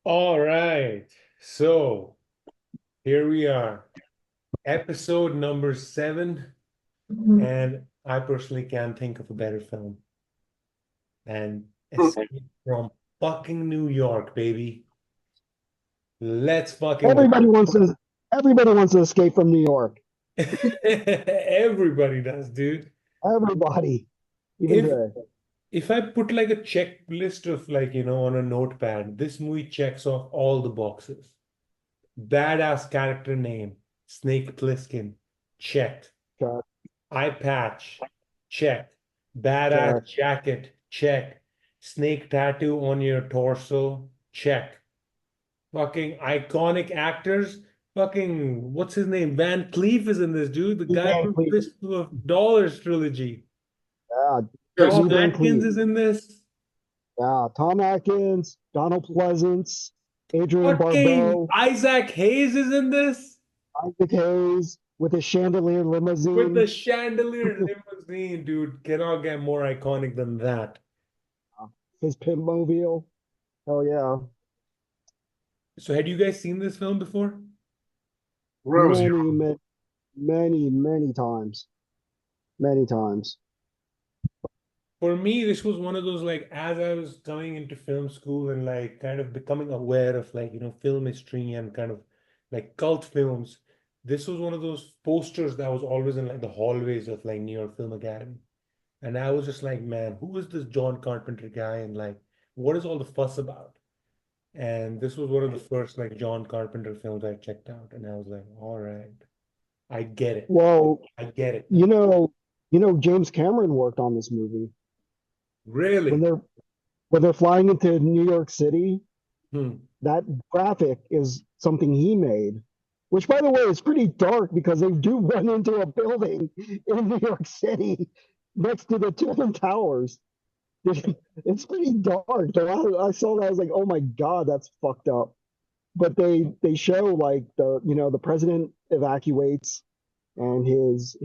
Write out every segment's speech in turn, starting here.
All right. So here we are, episode number 7. And I personally can't think of a better film than Escape from fucking New York, baby. Let's fucking go. Everybody wants to. Everybody wants to escape from New York. Everybody does, dude. Everybody, even If today. if I put like a checklist of on a notepad, this movie checks off all the boxes. Badass character name, Snake Plissken, checked. Check, Eye patch, check. Badass check. jacket, check. Snake tattoo on your torso, check. Fucking iconic actors, fucking what's his name? Van Cleef is in this, dude. The Steve guy Van from Cleef. Fistful of Dollars trilogy. Yeah, Tom Steve Yes. Van Atkins Cleef. is in this. Yeah, Tom Atkins, Donald Pleasance, Adrian Fucking Barbeau, Isaac Hayes is in this Isaac Hayes with his chandelier with the limousine, chandelier limousine, dude. Cannot get more iconic than that. his pimpmobile. Hell yeah. So, had you guys seen this film before? When I was Many, young. many, many times. Many times. For me, this was one of those like as I was coming into film school and like kind of becoming aware of film history and kind of like cult films. This was one of those posters that was always in like the hallways of like New York Film Academy. And I was just like, man, who is this John Carpenter guy? And like, what is all the fuss about? And this was one of the first like John Carpenter films I checked out. And I was like, all right, I get it. Well, I get it you now. know, James Cameron worked on this movie when Really? they're flying into New York City. Hmm. That graphic is something he made, which, by the way, is pretty dark because they do run into a building in New York City next to the Twin Towers. It's pretty dark. I saw that, I was like, oh my God, that's fucked up. But they show like the president evacuates and his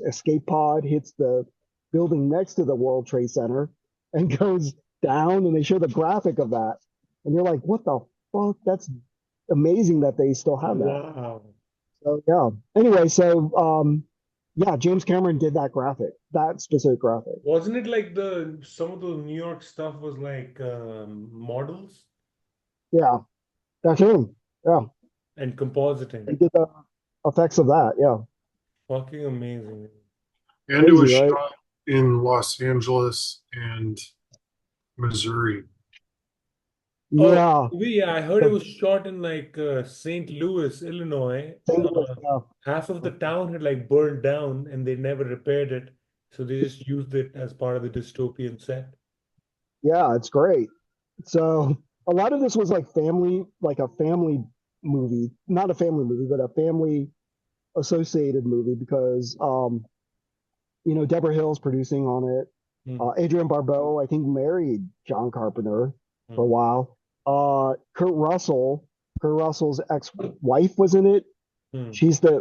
escape pod hits the building next to the World Trade Center and goes down, and they show the graphic of that, and you're like, what the fuck? That's amazing that they still have that. Wow. So yeah. Anyway, so yeah, James Cameron did that graphic, that specific graphic. Wasn't it like the some of the New York stuff was like models Yeah, that's him. Yeah, and compositing? he did the effects of that. Yeah, Fucking amazing. And it crazy, was right? shot in Los Angeles and Missouri. Oh, Yeah, yeah, I heard it the was shot in like St. Louis, Illinois. St. Louis. Yeah. Half of the town had like burned down and they never repaired it. So they just used it as part of the dystopian set. Yeah, it's great. So a lot of this was like family, like a family movie, not a family movie, but a family associated movie because Deborah Hill's producing on it. Hmm. Adrian Barbeau, I think, married John Carpenter for a Hmm. while. Kurt Russell's ex-wife was in it. Hmm.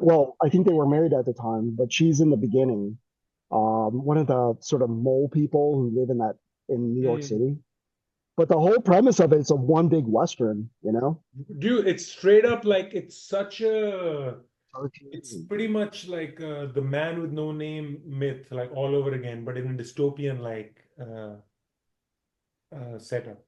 Well, I think they were married at the time, but she's in the beginning. One of the sort of mole people who live in New York Hmm. City. But the whole premise of it's a one big Western, you know? Dude, it's straight up like it's such a it's Cartoon. pretty much like the man with no name myth, like all over again, but in a dystopian like setup.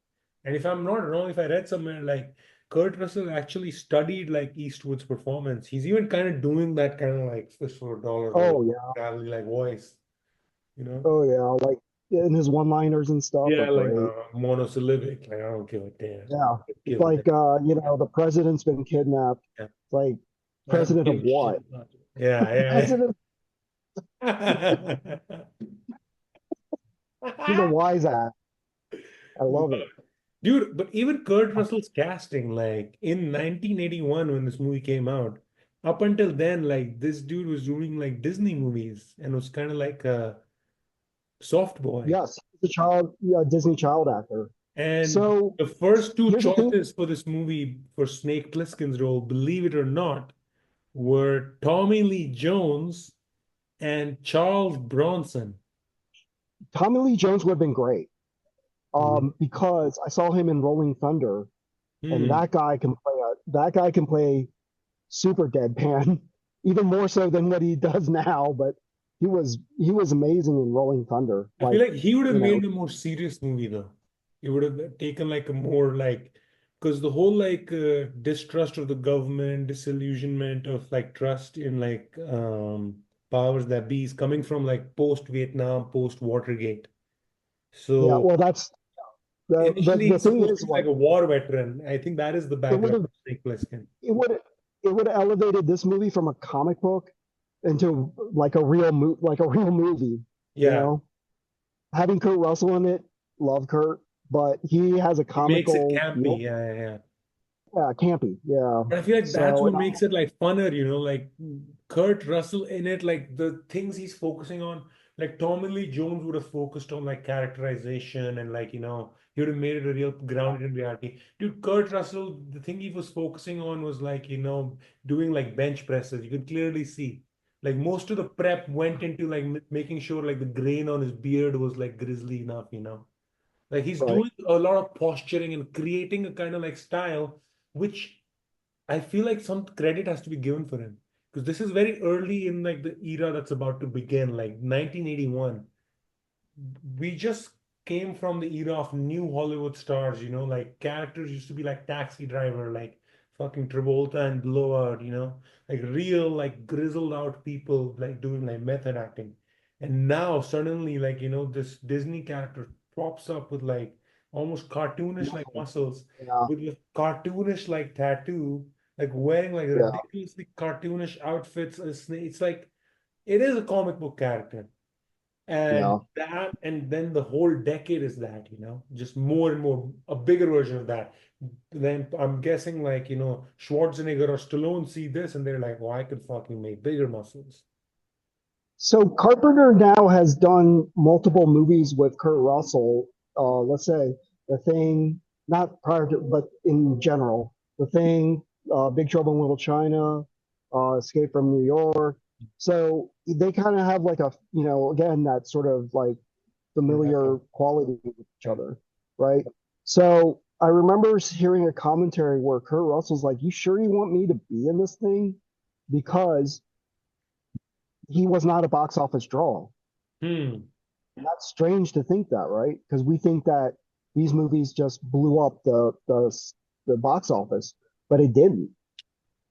And if I'm not wrong, if I read somewhere like Kurt Russell actually studied like Eastwood's performance. He's even kind of doing that kind of like fish for a dollar, like Oh yeah, gravelly like voice, you know? oh yeah, like and his one-liners and stuff are Yeah, like great. monosyllabic. Like I don't give a damn. Yeah, I it's give a damn. like the president's been kidnapped. Yeah. It's like I don't president of give a shit what? about it. Yeah, President. yeah. He's a wise ass. I love it. Dude, but even Kurt Russell's casting, like in 1981 when this movie came out, up until then, like this dude was doing like Disney movies and was kind of like a soft boy. Yes, he's a child, yeah, Disney child actor. And So the first two here's the thing. choices for this movie for Snake Plissken's role, believe it or not, were Tommy Lee Jones and Charles Bronson. Tommy Lee Jones would have been great Mhm. because I saw him in Rolling Thunder, and Hmm. that guy can play super deadpan, even more so than what he does now. But he was amazing in Rolling Thunder. I feel Like, like he would have you know, made a more serious movie though. He would have taken like a more like, because the whole like distrust of the government, disillusionment of like trust in like powers that be is coming from like post Vietnam, post Watergate. yeah. So Well, that's initially the he's thing supposed to is be like like a war veteran. I think that is the it would background have of Snake Plissken. it would it would have elevated this movie from a comic book into like a like a real movie. You Yeah, know, having Kurt Russell in it, love Kurt, but he has a it makes it comical campy. feel. Yeah, yeah, yeah. Yeah, campy. Yeah. But I feel like that's So what makes it like funner, you know, like Kurt Russell in it, like the things he's focusing on, like Tommy Lee Jones would have focused on like characterization and like, he would have made it a real grounded in reality. Dude, Kurt Russell, the thing he was focusing on was like, doing like bench presses. You could clearly see. Like most of the prep went into like making sure like the grain on his beard was like grizzly enough. Like he's right. doing a lot of posturing and creating a kind of like style, which I feel like some credit has to be given for him because this is very early in like the era that's about to begin, like 1981. We just came from the era of new Hollywood stars, like characters used to be like Taxi Driver, like fucking Travolta and Blowout, like real, like grizzled out people like doing like method acting. And now suddenly, like, this Disney character pops up with like almost cartoonish like Muscle. muscles, Yeah. with a cartoonish like tattoo, like wearing like Yeah. ridiculously cartoonish outfits. It's like, it is a comic book character. And Yeah. that, and then the whole decade is that, just more and more, a bigger version of that. Then I'm guessing like, Schwarzenegger or Stallone see this and they're like, oh, I could fucking make bigger muscles. So Carpenter now has done multiple movies with Kurt Russell. Let's say The Thing, not prior to, but in general, The Thing, Big Trouble in Little China, Escape from New York. So they kind of have like a, again, that sort of like familiar Rapping. quality with each Yeah. other, right? So I remember hearing a commentary where Kurt Russell's like, "You sure you want me to be in this thing?" Because he was not a box office draw. Hmm. And that's strange to think that, right? Because we think that these movies just blew up the box office, but it didn't.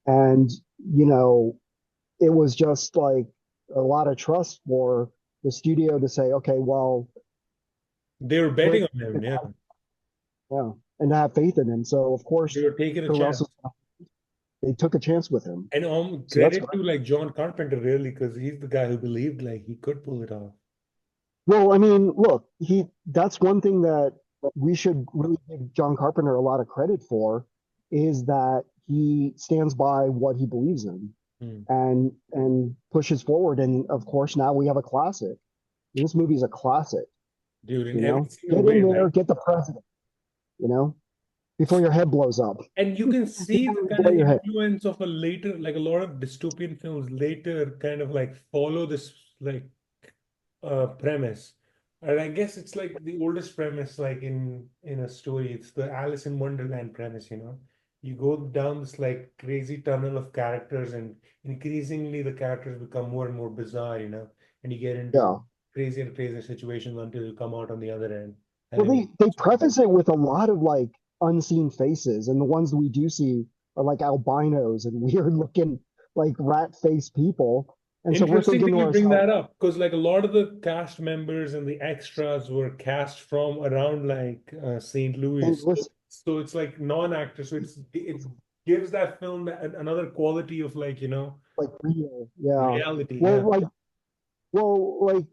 And you know, it was just like a lot of trust for the studio to say, okay, well, They were put betting on him, yeah. yeah, and to have faith in him. So of They course, were taking a Kurt chance. Russell, they took a chance with him. And So that's credit great. to like John Carpenter really, because he's the guy who believed like he could pull it off. Well, I mean, look, he that's one thing that we should really give John Carpenter a lot of credit for is that he stands by what he believes in Hmm. and pushes forward. And of course, now we have a classic. This movie is a classic, Dude, in every single Get in way, there, like, get the president, you know, before your head blows up. and you can see the kind Blow of your head. influence of a later, like a lot of dystopian films later kind of like follow this like premise. And I guess it's like the oldest premise, like in a story. It's the Alice in Wonderland premise. You go down this like crazy tunnel of characters, and increasingly the characters become more and more bizarre, and you get into Yeah. crazier and crazier situations until you come out on the other end. And Well, then they preface it with a lot of like unseen faces, and the ones that we do see are like albinos and weird looking like rat faced people. And so we're interesting thinking thing to you bring ourselves, that up because like a lot of the cast members and the extras were cast from around like St. St. Louis. Louis, So it's like non-actors. So it gives that film another quality of like, like real, yeah. reality. Well, Yeah. like, well,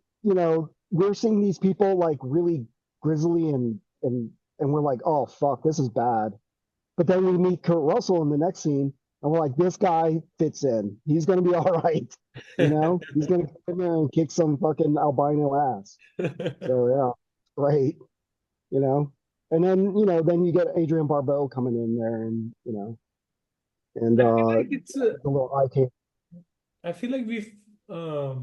we're seeing these people like really grizzly and we're like, oh fuck, this is bad. But then we meet Kurt Russell in the next scene, and we're like, this guy fits in. He's gonna be all right. He's gonna come in there and kick some fucking albino ass. So yeah, great. You know, and then then you get Adrian Barbeau coming in there, and and I feel like it's the little eye candy. I feel like we've um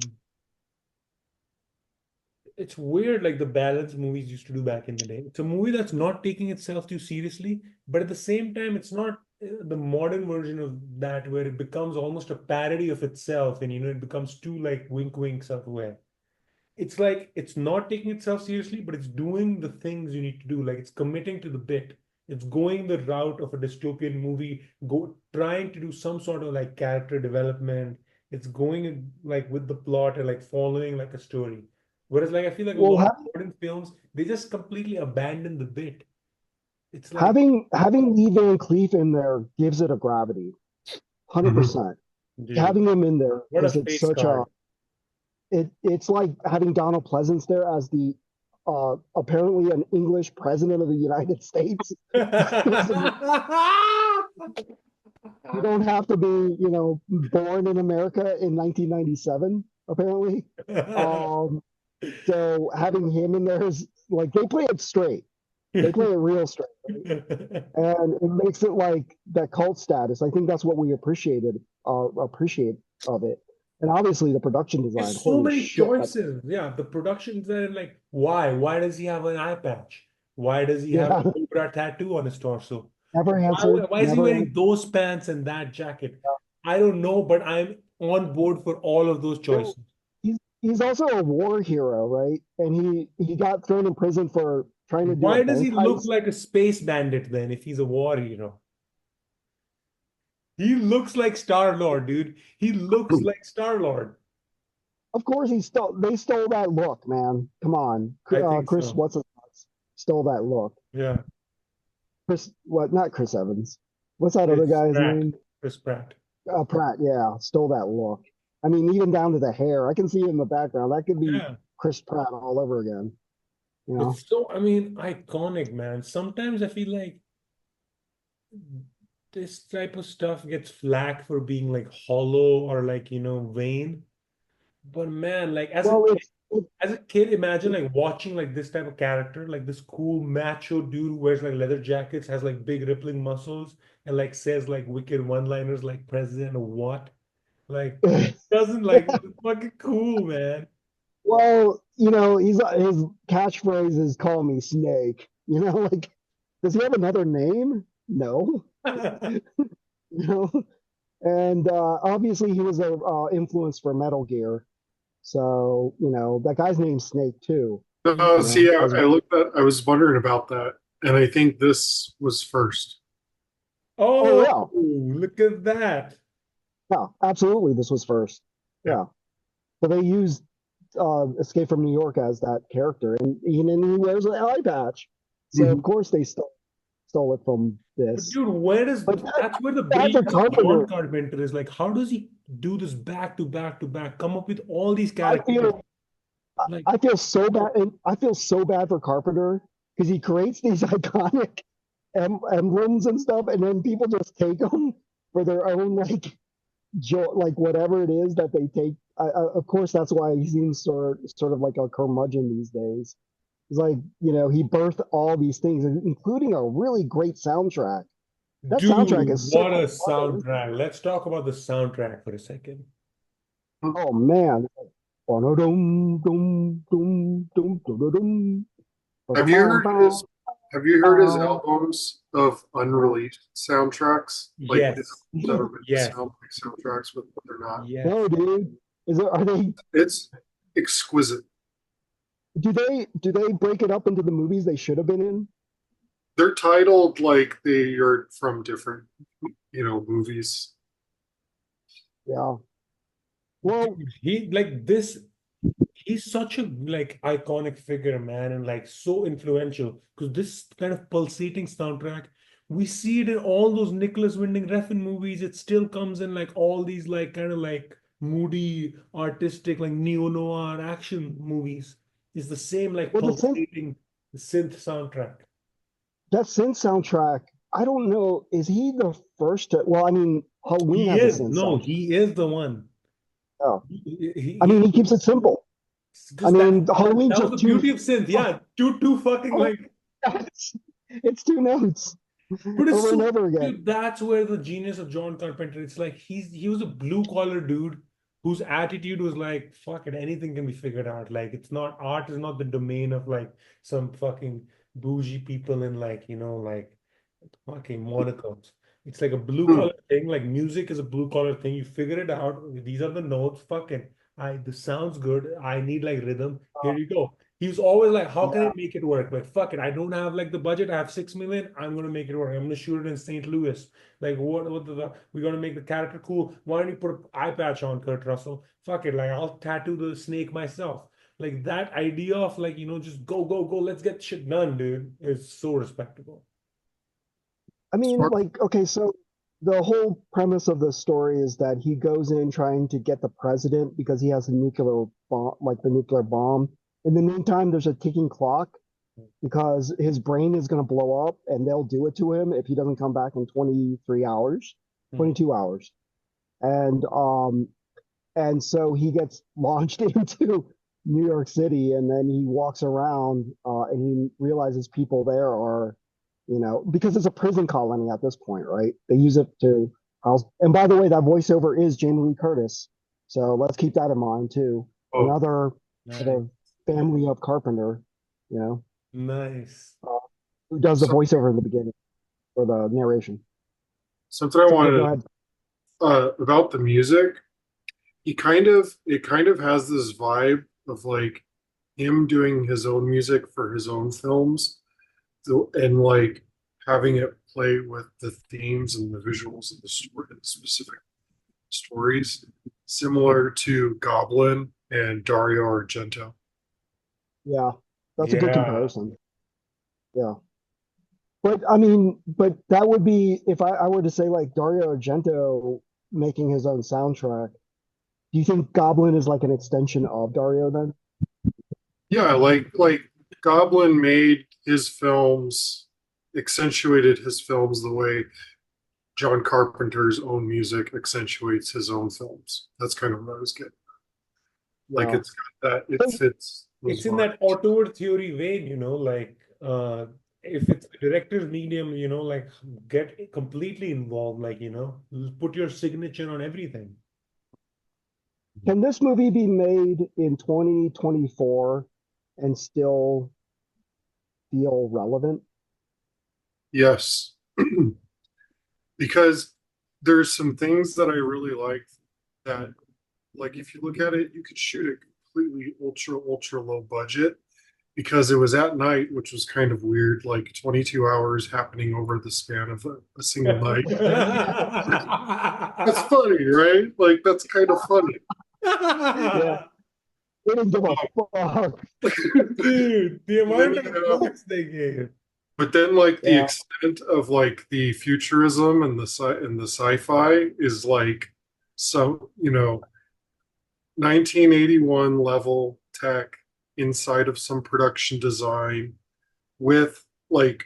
it's weird, like the balance movies used to do back in the day. It's a movie that's not taking itself too seriously, but at the same time, it's not the modern version of that where it becomes almost a parody of itself, and it becomes too like wink wink sort of way. It's like it's not taking itself seriously, but it's doing the things you need to do. Like it's committing to the bit. It's going the route of a dystopian movie, trying to do some sort of like character development. It's going like with the plot and like following like a story. Whereas like I feel like a Well, lot of modern films, they just completely abandon the bit. It's like, having Lee Van Cleef in there gives it a gravity, Mhm. 100%. dude, Having him in there what a because it's face such a card. it's like having Donald Pleasance there as the apparently an English president of the United States. You don't have to be, born in America in 1997, apparently. Um, so having him in there is like they play it straight. They play it real straight, right? And it makes it like that cult status. I think that's what we appreciate of it. And obviously the production design. There's so Holy many shit! choices. Yeah, the production's there. Like, why? Why does he have an eye patch? Why does he have Yeah, a cobra tattoo on his torso? never answered. Why is he Never wearing answered. those pants and that jacket? I don't know, but I'm on board for all of those So choices. he's also a war hero, right? And he got thrown in prison for trying to do a Why does he bank look heist. like a space bandit then if he's a war hero? He looks like Star-Lord, dude. He looks like Star-Lord. Of course, they stole that look, man. Come on, I think Chris, so. what's his nuts? Stole that look. Yeah. Chris, what? Not Chris Evans. What's that other Chris guy's Pratt. name? Chris Pratt. Pratt. Yeah, stole that look. I mean, even down to the hair. I can see in the background. That could be Yeah. Chris Pratt all over again. You know. It's so, I mean, iconic, man. Sometimes I feel like this type of stuff gets flack for being like hollow or like, vain. But man, like Well, as a kid, imagine like watching like this type of character, like this cool macho dude who wears like leather jackets, has like big rippling muscles, and like says like wicked one-liners like president of what? Like doesn't like it's fucking cool, man. well, his catchphrase is "Call me Snake." Like, does he have another name? No. You know, and obviously he was a influence for Metal Gear. So that guy's name's Snake too. No, see, As I well. looked at, I was wondering about that, and I think this was first. Oh Oh, yeah, look at that. yeah, absolutely. This was first. Yeah. Yeah, so they used Escape from New York as that character, and he wears an eye patch. So of Mhm. course they stole it from But this. dude, where does But that's where the bad for brilliance of John Carpenter. Carpenter is. Like, how does he do this back to back to back, come up with all these I characters? feel Like, I feel so bad, and I feel so bad for Carpenter because he creates these iconic emblems and stuff, and then people just take them for their own like whatever it is that they take. Of course, that's why he seems sort of like a curmudgeon these days. It's like he birthed all these things, including a really great soundtrack. That soundtrack dude, is so what a fun. soundtrack. Let's talk about the soundtrack for a second. Oh man. Dum, dum, dum, dum, dum, dum, Have you dum, heard his dum, Have you heard his dum, albums of dum. unreleased soundtracks? Like his Yes, albums that are meant to yes, sound like soundtracks, but they're not. No, yes. dude. Are they? It's exquisite. Do they break it up into the movies they should have been in? They're titled like they are from different, movies. Yeah. Well, Dude, he like this. He's such a like iconic figure, man, and like so influential because this kind of pulsating soundtrack, we see it in all those Nicholas Winding Refn movies. It still comes in like all these like kind of like moody, artistic, like neo-noir action movies. It's the same like well, pulsating synth soundtrack. that synth soundtrack. I don't know. Is he the first to? Well, I mean, Halloween He has a is. synth No, soundtrack. he is the one. Oh, I mean, He he keeps it simple. I because mean, that Halloween's was just the two. beauty of synth. Yeah, two fucking Oh, like. it's two notes But it's over and so, over again. dude, that's where the genius of John Carpenter. It's like he was a blue collar dude whose attitude was like, fuck it, anything can be figured out. Like it's not art is not the domain of like some fucking bougie people in like, like fucking Monaco's. It's like a blue Hmm. collar thing. Like music is a blue collar thing. You figure it out. These are the notes. Fucking, this sounds good. I need like rhythm. Here you go. He's always like, how can I Yeah. make it work? Like, fuck it. I don't have like the budget. I have 6 million. I'm gonna make it work. I'm gonna shoot it in St. Louis. Like, we're gonna make the character cool. Why don't you put an eye patch on Kurt Russell? Fuck it. Like, I'll tattoo the snake myself. Like that idea of like, just go, go, go. Let's get shit done, dude. Is so respectable. I mean, Smart. like, okay, so the whole premise of the story is that he goes in trying to get the president because he has a nuclear bomb, like the nuclear bomb. In the meantime, there's a ticking clock because his brain is going to blow up and they'll do it to him if he doesn't come back in 23 hours, Hmm. 22 hours. And so he gets launched into New York City, and then he walks around, and he realizes people there are, because it's a prison colony at this point, right? They use it to house. And by the way, that voiceover is Jamie Lee Curtis, so let's keep that in mind too. Oh, Another sort Nice. of family of Carpenter, you know, Nice. uh, who does the so, voiceover in the beginning for the narration. something I Sorry, go wanted ahead. about the music. It kind of has this vibe of like him doing his own music for his own films, and like having it play with the themes and the visuals of the story, the specific stories, similar to Goblin and Dario Argento. Yeah, that's a good Yeah. comparison. Yeah. But I mean, but that would be if I were to say like Dario Argento making his own soundtrack. Do you think Goblin is like an extension of Dario then? Yeah, like Goblin made his films, accentuated his films the way John Carpenter's own music accentuates his own films. That's kind of what I was getting. Like Yeah. it's got that, it So, fits those It's in vibes. that auteur theory vein, like if it's a director's medium, like get completely involved, like, put your signature on everything. can this movie be made in 2024 and still feel relevant? Yes, because there's some things that I really like that, like if you look at it, you could shoot it completely ultra low budget because it was at night, which was kind of weird, like 22 hours happening over the span of a single night. That's funny, right? Like that's kind of funny. Yeah, they didn't give a fuck. Dude, the And then amount you of have, fucks they gave. but then like the Yeah, extent of like the futurism and the sci-fi is like some, 1981 level tech inside of some production design with like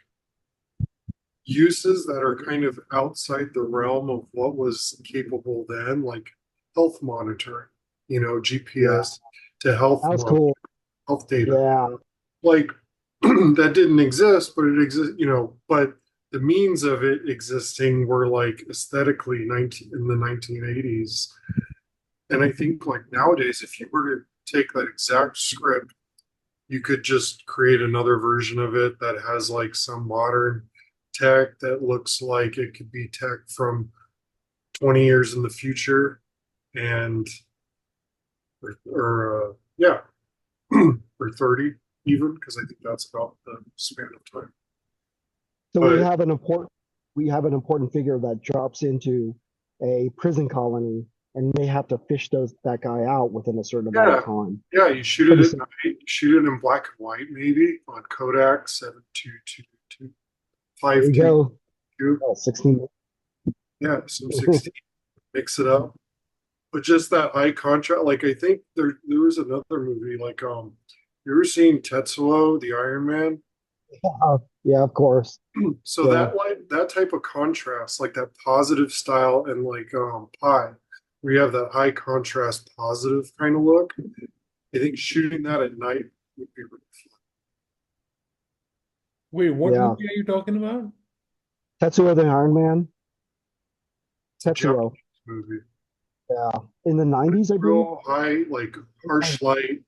uses that are kind of outside the realm of what was capable then, like health monitoring, yeah, GPS to health that was cool. health data. Yeah, Like that didn't exist, but it exists, but the means of it existing were like aesthetically 19 in the 1980s. And I think like nowadays, if you were to take that exact script, you could just create another version of it that has like some modern tech that looks like it could be tech from 20 years in the future and or yeah, or 30 even, because I think that's about the span of time. so But we have an important figure that drops into a prison colony, and they have to fish that guy out within a certain amount of yeah, time. yeah, you shoot Pretty it at simple. night, you shoot it in black and white, maybe on Kodak 7222 There you 522. go. Oh, 16. Yeah, some 16, mix it up. But just that high contrast, like I think there was another movie, like you ever seen Tetsuo, the Iron Man? Yeah, of course. So Yeah. that type of contrast, like that positive style and like Pi, where you have that high contrast positive kind of look. I think shooting that at night would be really fun. Wait, what Yeah. movie are you talking about? Tetsuo the Iron Man. It's a Japanese Tetsuo. movie. Yeah, in the 90s, I believe. Real high, like harsh light,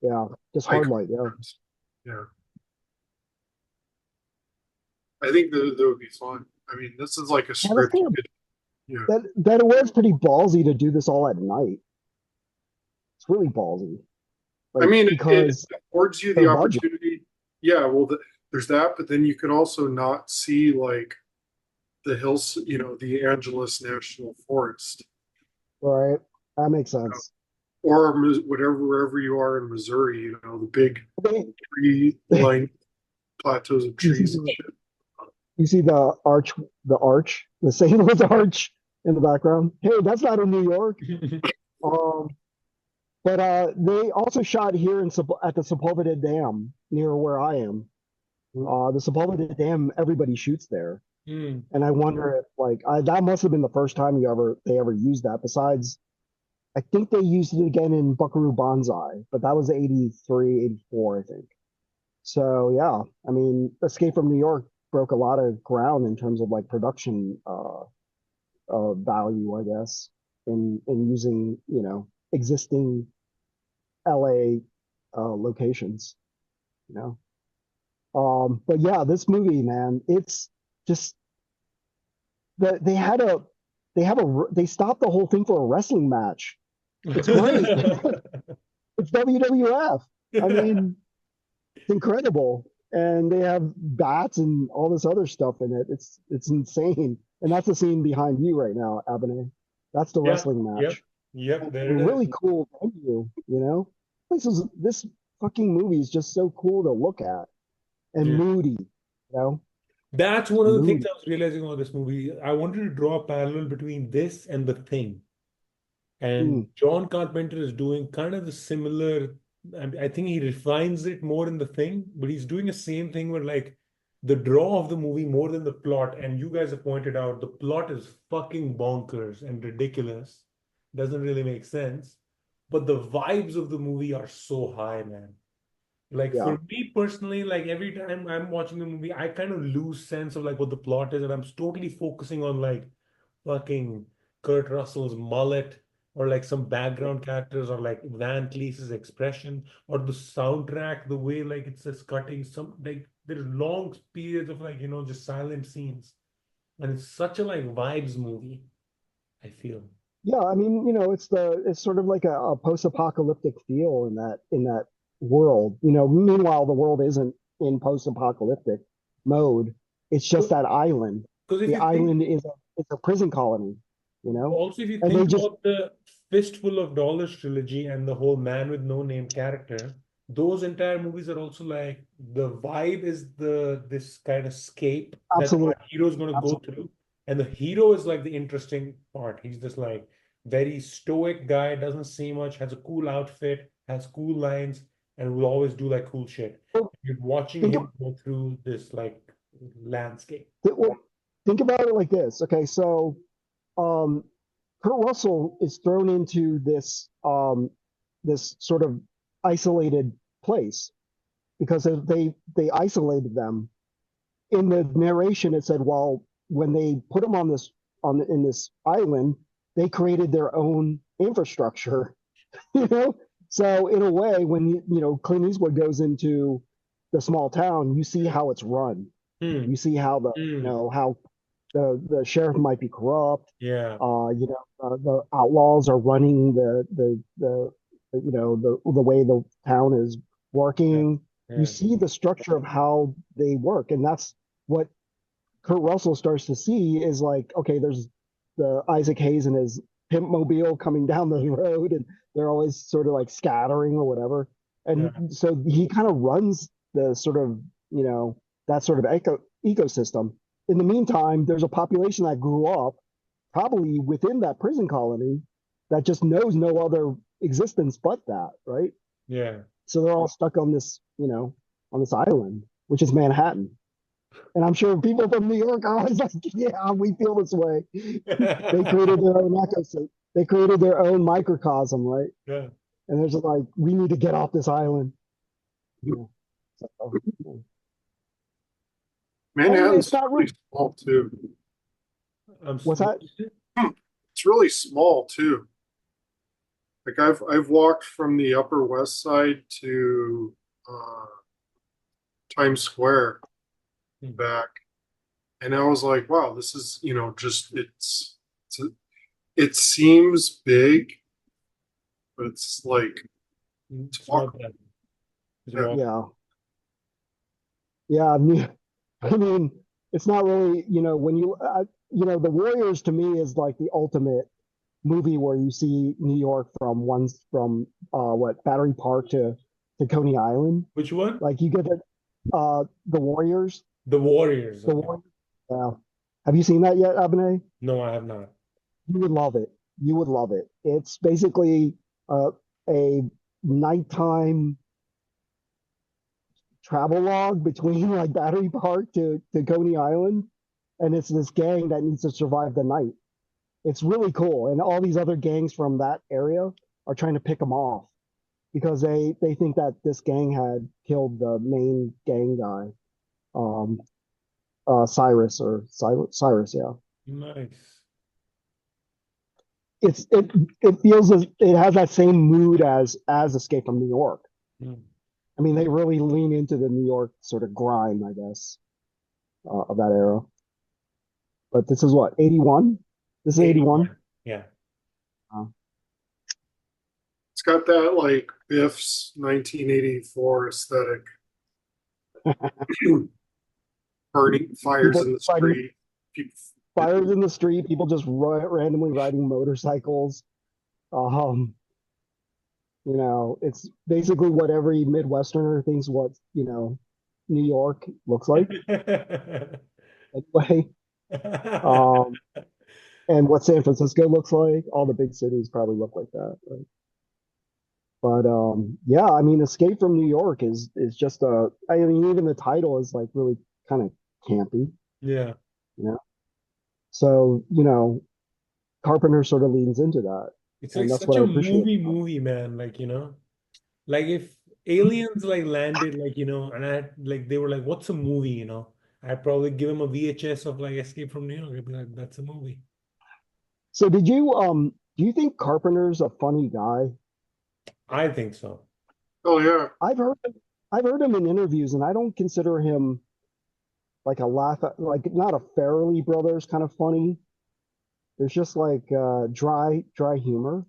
Yeah, just high hard light. Yeah, contrast. Yeah, I think that would be fun. I mean, this is like a yeah. That's script kind you of could, yeah. that. It was pretty ballsy to do this all at night. It's really ballsy, I like mean, it because affords you the their budget, opportunity. Yeah, well, there's that, but then you could also not see like the hills, the Angeles National Forest, right? That makes sense. or whatever, wherever you are in Missouri, the big They, tree line plateaus of you see trees and the shit. you see the St. Louis Arch in the background. Hey, that's not in New York. Um, but they also shot here at the Sepulveda Dam near where I am. The Sepulveda Dam, everybody shoots there, Mm. and I wonder if that must have been the first time they ever used that. Besides, I think they used it again in Buckaroo Banzai, but that was 83, 84, I think. So yeah, I mean, Escape from New York broke a lot of ground in terms of like production value, I guess, in using existing LA locations, you know. But yeah, this movie, man, it's just that they stopped the whole thing for a wrestling match. It's great. It's WWF. I mean, it's incredible. And they have bats and all this other stuff in it. It's insane. And that's the scene behind you right now, Abene. That's the Yeah, wrestling yep, match. yep, And there a it is. really cool venue, you know? This fucking movie is just so cool to look at and Yeah. moody, That's one of the things moody. I was realizing about this movie. I wanted to draw a parallel between this and The Thing. Mm, And John Carpenter is doing kind of the similar, I think he refines it more in The Thing, but he's doing the same thing where like the draw of the movie more than the plot. And you guys have pointed out the plot is fucking bonkers and ridiculous. Doesn't really make sense. But the vibes of the movie are so high, man. Like yeah, for me personally, like every time I'm watching the movie, I kind of lose sense of like what the plot is, and I'm totally focusing on like fucking Kurt Russell's mullet or like some background characters or like Van Cleese's expression or the soundtrack, the way like it's just cutting some like there's long periods of like, just silent scenes. And it's such a like vibes movie, I feel. yeah. I mean, it's sort of like a post-apocalyptic feel in that world. Meanwhile, the world isn't in post-apocalyptic mode. It's just that island. Because if The you think island is a prison colony, you know, Also, if you and they think just about the Fistful of Dollars trilogy and the whole Man with No Name character, those entire movies are also like the vibe is this kind of scape that our absolutely, hero is going to go absolutely. through, and the hero is like the interesting part. He's just like very stoic guy, doesn't say much, has a cool outfit, has cool lines, and will always do like cool shit. Well, You're watching think him go through this like landscape. well, think about it like this. Okay, so um, Kurt Russell is thrown into this sort of isolated place because they isolated them. In the narration, it said, well, when they put them in this island, they created their own infrastructure, you know. So in a way, when Clint Eastwood goes into the small town, you see how it's run. Hmm. You see how Hmm. how the sheriff might be corrupt. Yeah. The outlaws are running the way the town is Yeah. working. You Yeah. see the structure of how they work, and that's what Kurt Russell starts to see is like, okay, there's the Isaac Hayes and his pimp mobile coming down the road, and they're always sort of like scattering or whatever. Yeah. And so he kind of runs the sort of, that sort of ecosystem. In the meantime, there's a population that grew up probably within that prison colony that just knows no other existence but that, right? Yeah. So they're all stuck on on this island, which is Manhattan. And I'm sure people from New York are always like, yeah, we feel this way. They created their own ecosystem. They created their own microcosm, right? Yeah. And they're just like, we need to get off this island. You so, and it's Manhattan's not really, really small too. I'm what's that? Hmm. It's It's really small too. Like I've walked from the Upper West Side to uh, Times Square Hmm. back, and I was like, wow, this is just it seems big, but it's like it's It's not walkable. that. It's Yeah. walk. Yeah. Yeah. I mean, I mean, it's not really, when the Warriors to me is like the ultimate movie where you see New York from what Battery Park to Coney Island. Which one? Like you get the Warriors, The Warriors. the Okay. Warriors. Yeah. Have you seen that yet, Abinay? No, I have not. You would love it. You would love it. It's basically a nighttime travel log between like Battery Park to Coney Island, and it's this gang that needs to survive the night. It's really cool, and all these other gangs from that area are trying to pick them off because they think that this gang had killed the main gang guy, um, Cyrus, yeah. Nice. It feels as it has that same mood as Escape from New York. Hmm. I mean, they really lean into the New York sort of grime, I guess, of that era. But this is what, 81? This is 81. 81. Yeah. Uh, It's got that like Biff's 1984 aesthetic. Burning fires People in the riding street, people, fires in the street, people just randomly riding motorcycles. Um, it's basically what every Midwesterner thinks what, New York looks like anyway. Um, and what San Francisco looks like. All the big cities probably look like that. Right? But yeah, I mean, Escape from New York is just I mean, even the title is like really kind of campy, Yeah. you know. So, Carpenter sort of leans into that, It's like and that's such what I a appreciate. movie, man. Like if aliens like landed, and they were like, what's a movie? I'd probably give him a VHS of like Escape from New York. I'd be like, that's a movie. So, do you think Carpenter's a funny guy? I think so. oh yeah, I've heard I've heard him in interviews, and I don't consider him like like not a Farrelly Brothers kind of funny. There's just like dry humor.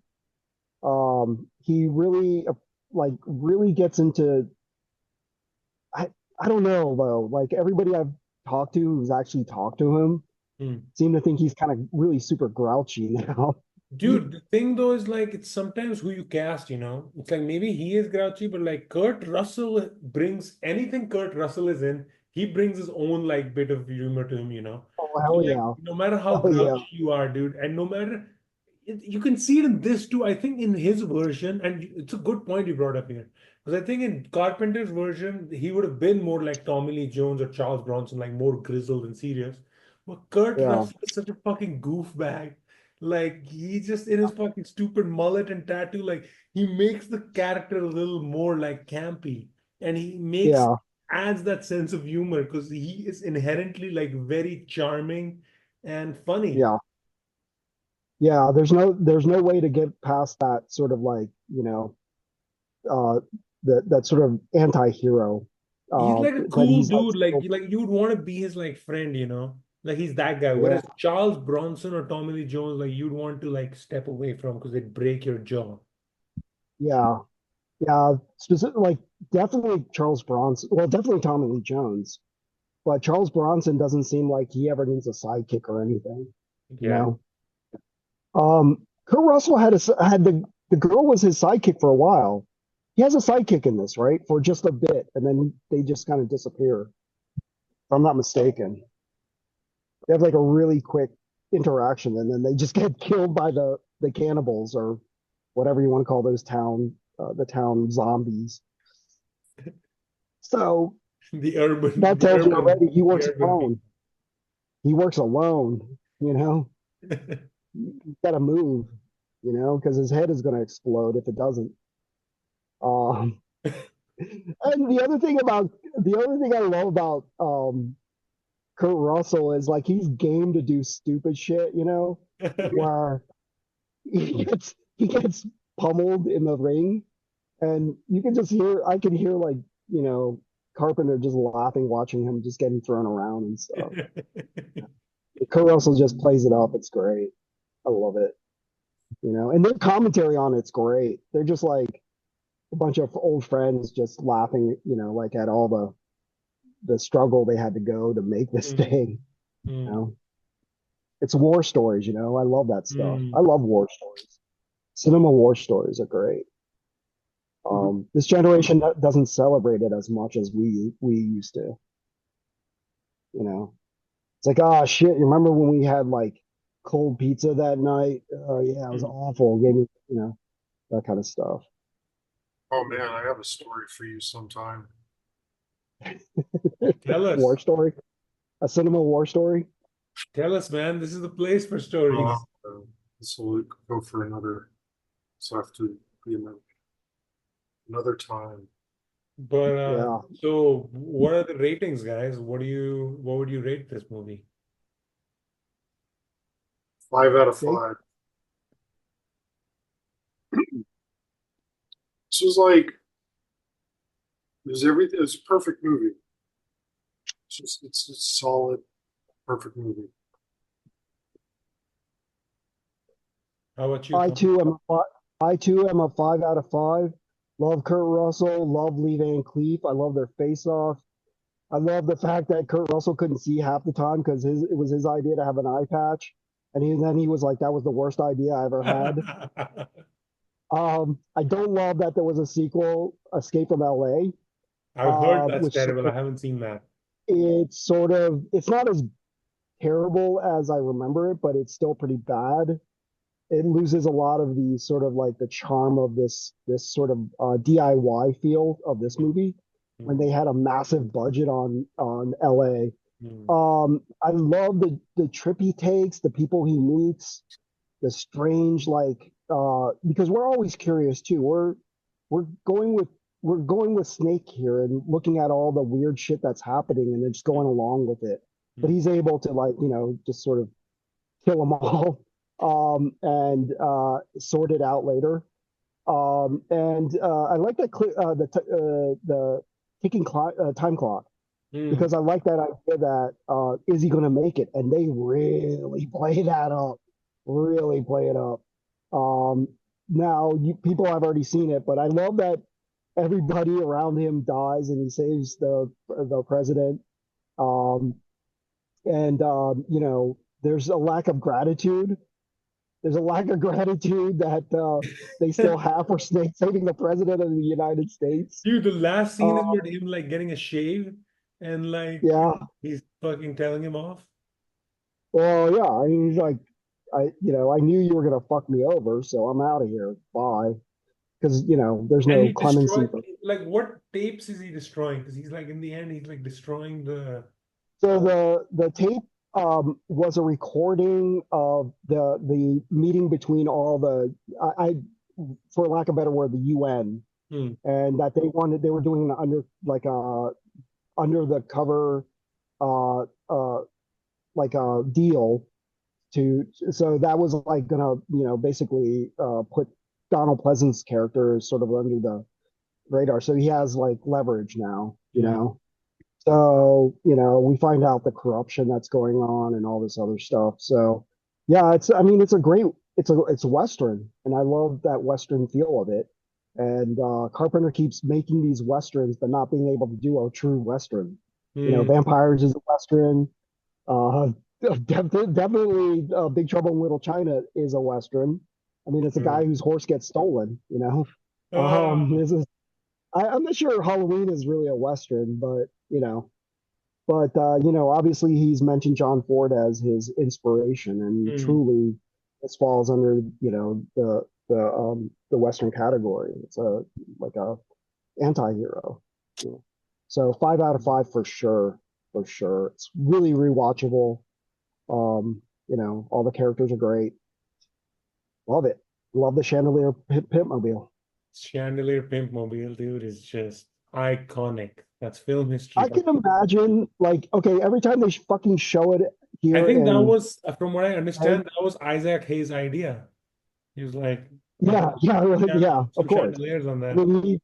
He really really gets into I I don't know though. Like everybody I've talked to who's actually talked to him Hmm. seem to think he's kind of really super grouchy now. Dude, the thing though is like it's sometimes who you cast. It's like maybe he is grouchy, but like Kurt Russell brings anything Kurt Russell is in, he brings his own like bit of humor to him. Oh So hell like yeah. no matter how Oh yeah. grouchy you are, dude, and no matter you can see it in this too. I think in his version, and it's a good point you brought up here. Because I think in Carpenter's version, he would have been more like Tommy Lee Jones or Charles Bronson, like more grizzled and serious. But Kurt Yeah. Russell is such a fucking goofbag. Like he just in his fucking stupid mullet and tattoo, like he makes the character a little more like campy, and he makes Yeah. adds that sense of humor because he is inherently like very charming and funny. Yeah. Yeah. There's no way to get past that sort of like, uh that sort of anti-hero He's like a that cool he's like dude. Like you would want to be his like friend. Like he's that guy. yeah, Whereas Charles Bronson or Tommy Lee Jones, like you'd want to like step away from because they'd break your jaw. yeah. Yeah, specific like definitely Charles Bronson. Well, definitely Tommy Lee Jones, but Charles Bronson doesn't seem like he ever needs a sidekick or anything. You Yeah. know, Kurt Russell had the girl was his sidekick for a while. He has a sidekick in this, right? For just a bit, and then they just kind of disappear. If I'm not mistaken. They have like a really quick interaction, and then they just get killed by the cannibals or whatever you want to call those the town zombies. So The urban, that the tells you urban, already he the works urban alone. He works alone, people. He's got to move, because his head is going to explode if it doesn't. Um, and the other thing I love about Kurt Russell is like he's game to do stupid shit, where he gets pummeled in the ring, and you can just hear I can hear like Carpenter just laughing watching him just getting thrown around and stuff. Kurt Russell just plays it up. It's great. I love it. And their commentary on it's great. They're just like a bunch of old friends just laughing, like at all the struggle they had to go to make this Mm, thing. You mm, know, it's war stories. I love that stuff. I mm. love war stories. Cinema war stories are great. This generation doesn't celebrate it as much as we used to. It's like, oh shit, you remember when we had like cold pizza that night? Oh yeah, it was Mm. awful. Gave me, that kind of stuff. Oh man, I have a story for you sometime. Tell War us. story, a cinema war story. Tell us, man. This is the place for Uh, stories. this will go for another. So have to be another time. But Yeah, so what are the ratings, guys? What would you rate this movie? Jake. 5 out of 5. This was like it was everything. It was a perfect movie. It's a solid, perfect movie. How about you, I Tom? too am a I too am a 5 out of 5. Love Kurt Russell. Love Lee Van Cleef. I love their face off. I love the fact that Kurt Russell couldn't see half the time because it was his idea to have an eye patch, and then he was like, "That was the worst idea I ever had." I don't love that there was a sequel, Escape from L.A., I've heard that's which terrible. I haven't seen that. it's not as terrible as I remember it, but it's still pretty bad. It loses a lot of the sort of like the charm of this sort of DIY feel of this movie when Mm, they had a massive budget on LA. mm, I love the trip he takes, the people he meets, the strange like because we're always curious too. We're going with we're going with Snake here and looking at all the weird shit that's happening and then just going along with it. But mm. he's able to like, just sort of kill them all and sort it out later. And I like that the ticking time clock Mm. because I like that idea that is he going to make it? And they really play that up, really play it up. Um, Now people have already seen it, but I love that everybody around him dies and he saves the president. Um, and there's a lack of gratitude. There's a lack of gratitude that they still have for Snake saving the president of the United States. Dude, the last scene is with Um, him like getting a shave and like yeah, he's fucking telling him off. well, yeah. I mean, he's like, I knew you were gonna fuck me over, so I'm out of here. Bye. Because there's And no he clemency destroyed for. like what tapes is he destroying? Because he's like in the end he's like destroying the So the tape was a recording of the meeting between all the for lack of a better word, the UN, Hmm. and that they were doing an under the cover uh uh like a deal to so that was like gonna basically put Donald Pleasant's character sort of under the radar, so he has like leverage now, Hmm. so we find out the corruption that's going on and all this other stuff. So yeah, I mean it's a great it's a western, and I love that western feel of it. And Carpenter keeps making these westerns but not being able to do a true western. Hmm. Vampires is a western. uh Definitely Big Trouble in Little China is a western. I mean, it's a guy True. whose horse gets stolen. Ah, This is I'm not sure Halloween is really a western, but obviously he's mentioned John Ford as his inspiration, and hmm. truly, this falls under the western category. It's a like a anti-hero. You know. So 5 out of 5 for sure, for sure. It's really rewatchable. All the characters are great. Love it. Love the chandelier pit mobile. Chandelier Pimp Mobile, dude, is just iconic. That's film history. I can imagine, like, okay, every time they fucking show it I here think that in was, from what I understand, that was Isaac Hayes' idea. He was like, Yeah, yeah, yeah, some of course. chandeliers on I that. mean,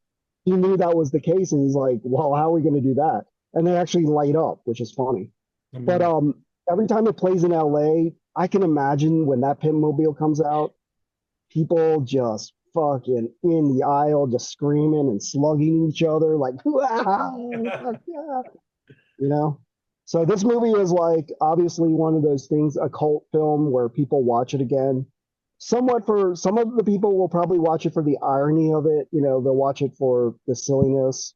he knew that was the case, and he's like, "Well, how are we going to do that?" And they actually light up, which is funny. I But mean, every time it plays in LA, I can imagine when that Pitmobile comes out, people just fucking in the aisle, just screaming and slugging each other, like, "Wow, fuck yeah," you know. So this movie is like obviously one of those things, a cult film where people watch it again. Somewhat for some of the people will probably watch it for the irony of it, they'll watch it for the silliness,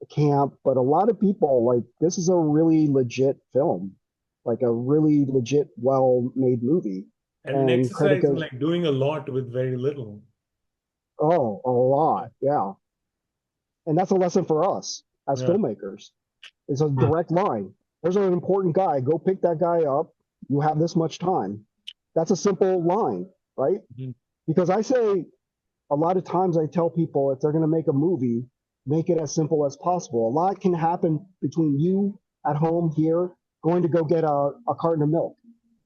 the camp, but a lot of people like this is a really legit film, like a really legit, well-made movie. and an And credit exercise in goes, like doing a lot with very little. oh, a lot, yeah. And that's a lesson for us as Yeah. filmmakers. It's a direct line. There's an important guy. Go pick that guy up. You have this much time. That's a simple line, right? Mhm. Because I say a lot of times I tell people if they're going to make a movie, make it as simple as possible. A lot can happen between you at home here going to go get a carton of milk.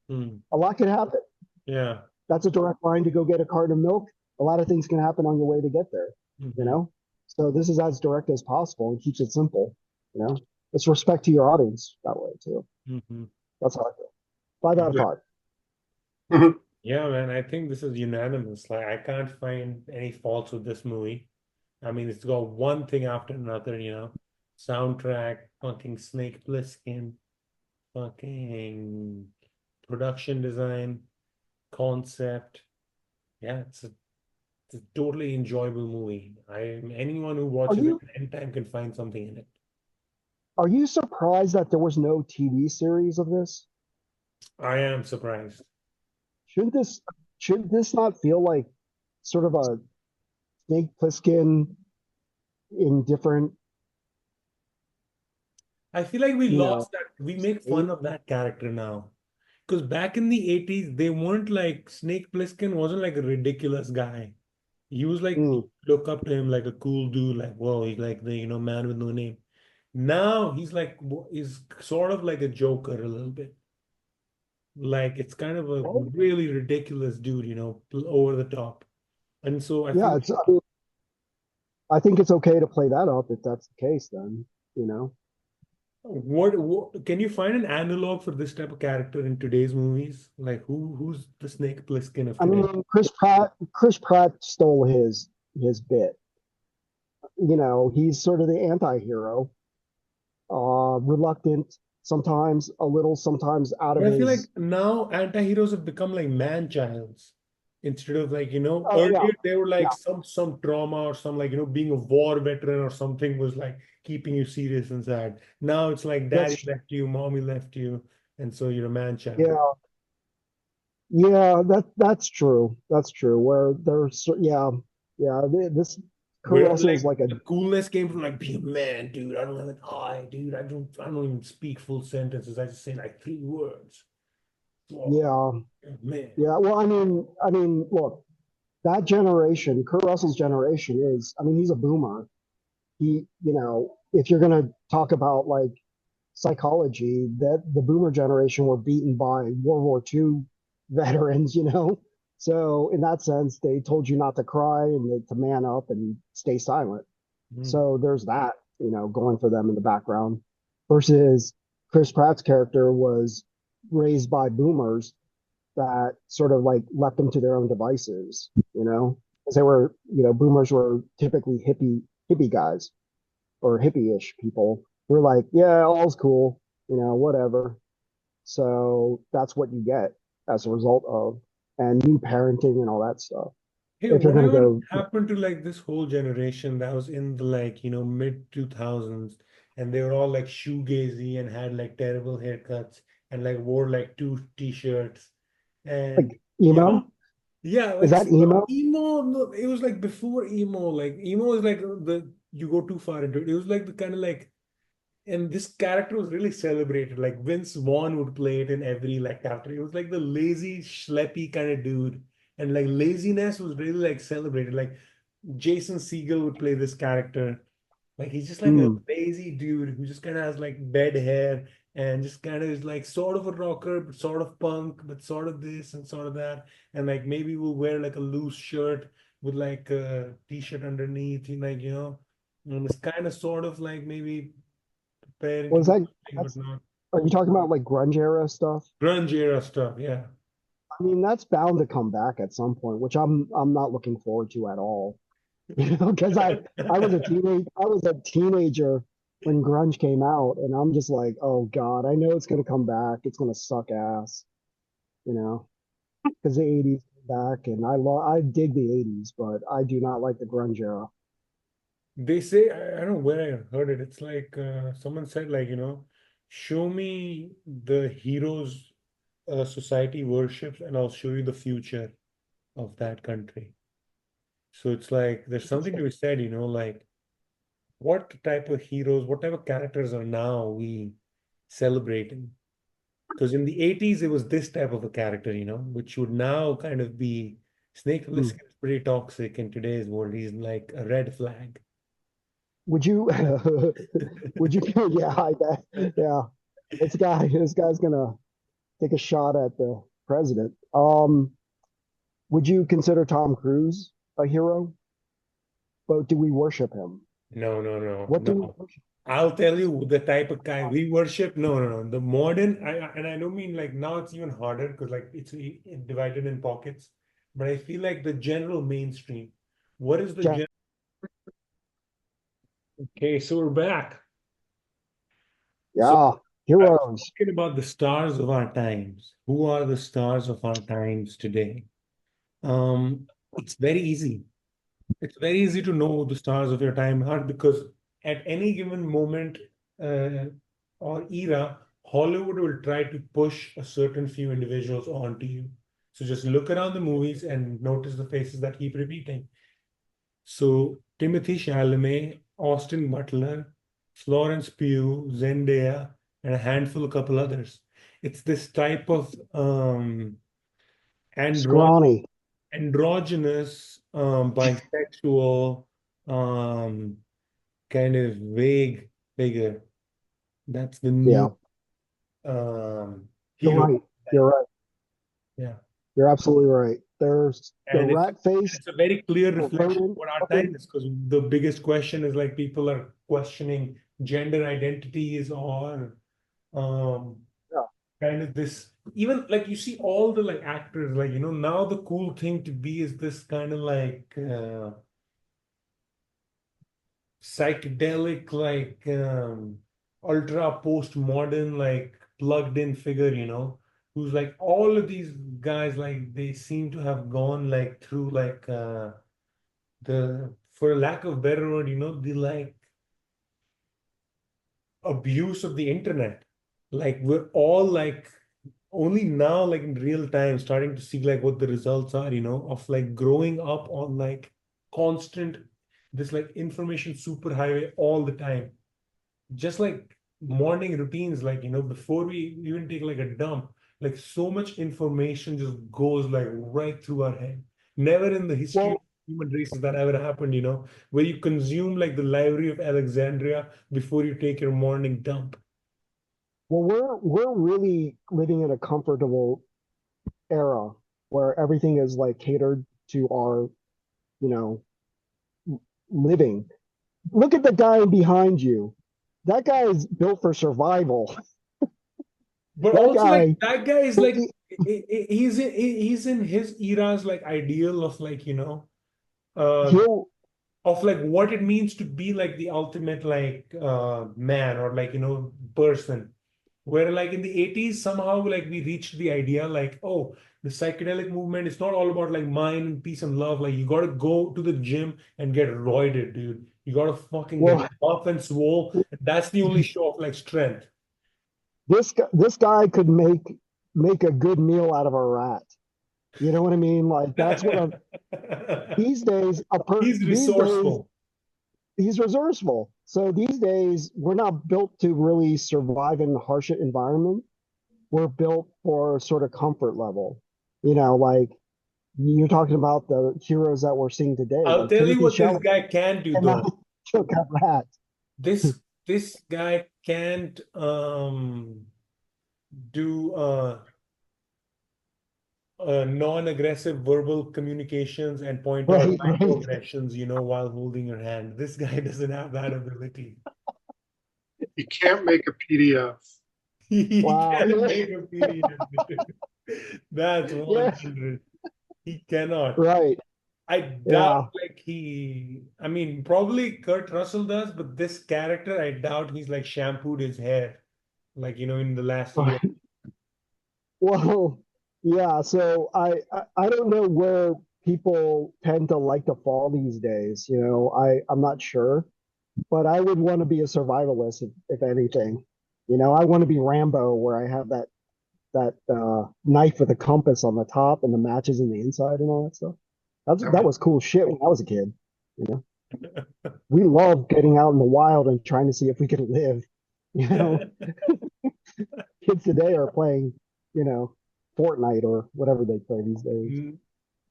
Mm. A lot can happen. Yeah. That's a direct line to go get a carton of milk. A lot of things can happen on your way to get there, you Hmm. know? So this is as direct as possible and keeps it simple, you know? It's respect to your audience that way too. Hmm. That's how I feel. 5 out of 5. Yeah, man, I think this is unanimous. Like, I can't find any faults with this movie. I mean, it's got one thing after another, soundtrack, fucking Snake Plissken, fucking production design, concept. Yeah, it's a totally enjoyable movie. Anyone who Are watches it you at any time can find something in it. are you surprised that there was no TV series of this? I am surprised. Shouldn't this should this not feel like sort of a Snake Plissken in different, I feel like we you know, lost that. We make fun state? of that character now. Because back in the 80s, they weren't like Snake Plissken wasn't like a ridiculous guy. He was like, you Mm. look up to him like a cool dude, like, whoa, he's like the, man with no name. Now he's like, he's sort of like a Joker a little bit. Like, it's kind of a Well, really ridiculous dude, over the top. And so I feel yeah, like, I think it's okay to play that up if that's the case then, you know. what can you find an analog for this type of character in today's movies? Like, who's the Snake Plissken of I today? mean, Chris Pratt stole his bit. He's sort of the anti-hero, reluctant, sometimes a little, sometimes out of But I feel like his. now anti-heroes have become like man-childs instead of like, Oh yeah, earlier they were like yeah. some trauma or some like, being a war veteran or something was like keeping you serious and sad. Now it's like daddy That's left you, mommy left you, and so you're a man-child. yeah, yeah. That's true. That's true. Where there's yeah, yeah. This Kurt Where Russell like is like a the coolness came from like be a man, dude. I don't have an eye, dude. I don't even speak full sentences. I just say like 3 words. Whoa, yeah, man. yeah. Well, I mean, look, that generation, Kurt Russell's generation is. I mean, he's a boomer. If you're gonna talk about like psychology, that the boomer generation were beaten by World War II veterans, So in that sense, they told you not to cry and to man up and stay silent. Mm. So there's that, going for them in the background. Versus Chris Pratt's character was raised by boomers that sort of like left them to their own devices, because they were, boomers were typically hippie guys or hippie-ish people. We're like, yeah, all's cool, whatever. So that's what you get as a result of and new parenting and all that stuff. Hey, If you're gonna whatever go, happened to like this whole generation that was in the like, mid 2000s and they were all like shoegazy and had like terrible haircuts and like wore like two t-shirts and like, emo, yeah, is like that sort of emo? emo. No, it was like before emo. Like emo is like the you go too far into it. It was like the kind of like and this character was really celebrated. Like Vince Vaughn would play it in every like character. It was like the lazy, schleppy kind of dude. And like laziness was really like celebrated. Like Jason Segel would play this character. Like he's just like a Hmm. lazy dude who just kind of has like bed hair and just kind of is like sort of a rocker, but sort of punk, but sort of this and sort of that. And like maybe we'll wear like a loose shirt with like a t-shirt underneath, like, and it's kind of sort of like maybe preparing to Was be that something, but that's not are you talking about like grunge era stuff? grunge era stuff. Yeah. I mean, that's bound to come back at some point, which I'm not looking forward to at all. You know, because I was a teenager when grunge came out, and I'm just like, oh God, I know it's gonna come back. It's gonna suck ass, you know, because the '80s came back, and I dig the '80s, but I do not like the grunge era. They say, I don't know where I heard it. It's like someone said, like, show me the heroes society worships, and I'll show you the future of that country. So it's like there's something to Interesting. be said, like what type of heroes, what type of characters are now we celebrating? Because in the 80s, it was this type of a character, which would now kind of be Snake Hmm. Plissken is pretty toxic in today's world. He's like a red flag. Would you, would you, yeah, I bet, yeah, this guy's gonna take a shot at the president. Would you consider Tom Cruise a hero? But do we worship him? No, no, no, What do we no. worship? I'll tell you the type of guy we worship. No, no, no. The modern, and I don't mean like now it's even harder because like it's divided in pockets. But I feel like the general mainstream. What is the Jack? gen? Okay, so we're back. So Yeah, I was heroes. talking about the stars of our times. Who are the stars of our times today? It's very easy. It's very easy to know the stars of your time are because at any given moment uh, or era, Hollywood will try to push a certain few individuals onto you. So just look around the movies and notice the faces that keep repeating. So Timothy Chalamet, Austin Butler, Florence Pugh, Zendaya, and a handful, a couple others. It's this type of andro Scrawny. androgynous, bisexual, um, kind of vague figure. That's the new Yeah, you're hero. right. You're right. Yeah. You're absolutely right. There's the And rat face, it's a very clear reflection of rodent what our time looking. is, because the biggest question is like people are questioning gender identities or um Yeah. kind of this, even like you see all the like actors, like now the cool thing to be is this kind of like psychedelic, like ultra postmodern, like plugged in figure, who's like all of these guys, like they seem to have gone like through like the, for lack of better word, the like abuse of the internet. Like we're all like only now, like in real time, starting to see like what the results are, of like growing up on like constant this like information superhighway all the time. Just like morning routines, like before we even take like a dump, like so much information just goes like right through our head. Never in the history of Well, human race has that ever happened, where you consume like the library of Alexandria before you take your morning dump. we're really living in a comfortable era where everything is like catered to our, you know, living. Look at the guy behind you. That guy is built for survival. But That also like guy, that guy is like he's in his era's like ideal of like uh he'll of like what it means to be like the ultimate like man or like person, where like in the 80s somehow like we reached the idea like, oh, the psychedelic movement is not all about like mind and peace and love. Like you got to go to the gym and get roided, dude. You got to fucking get well buff and swole. That's the only show of like strength. this guy could make a good meal out of a rat. You know what I mean? Like that's what a He's these days resourceful. he's resourceful. So these days we're not built to really survive in harsh environment. We're built for sort of comfort level. Like you're talking about the heroes that we're seeing today, I'll like tell you Timothy what this Chalamet guy can do cannot though. took a rat. This this guy can't do non-aggressive verbal communications and point out Right, right. microaggressions, while holding your hand. This guy doesn't have that ability. You can't make a PDF. He Wow. can't Yeah, make a PDF. That's yeah. 100. He cannot. Right. I doubt Yeah. like I mean, probably Kurt Russell does, but this character, I doubt he's like shampooed his hair, like, in the last year. Right. Well, yeah. So I don't know where people tend to like to fall these days. I'm not sure, but I would want to be a survivalist if anything. I want to be Rambo, where I have that knife with a compass on the top and the matches in the inside and all that stuff. That was cool shit when I was a kid. You know, we loved getting out in the wild and trying to see if we could live. You know, kids today are playing, you know, Fortnite or whatever they play these days.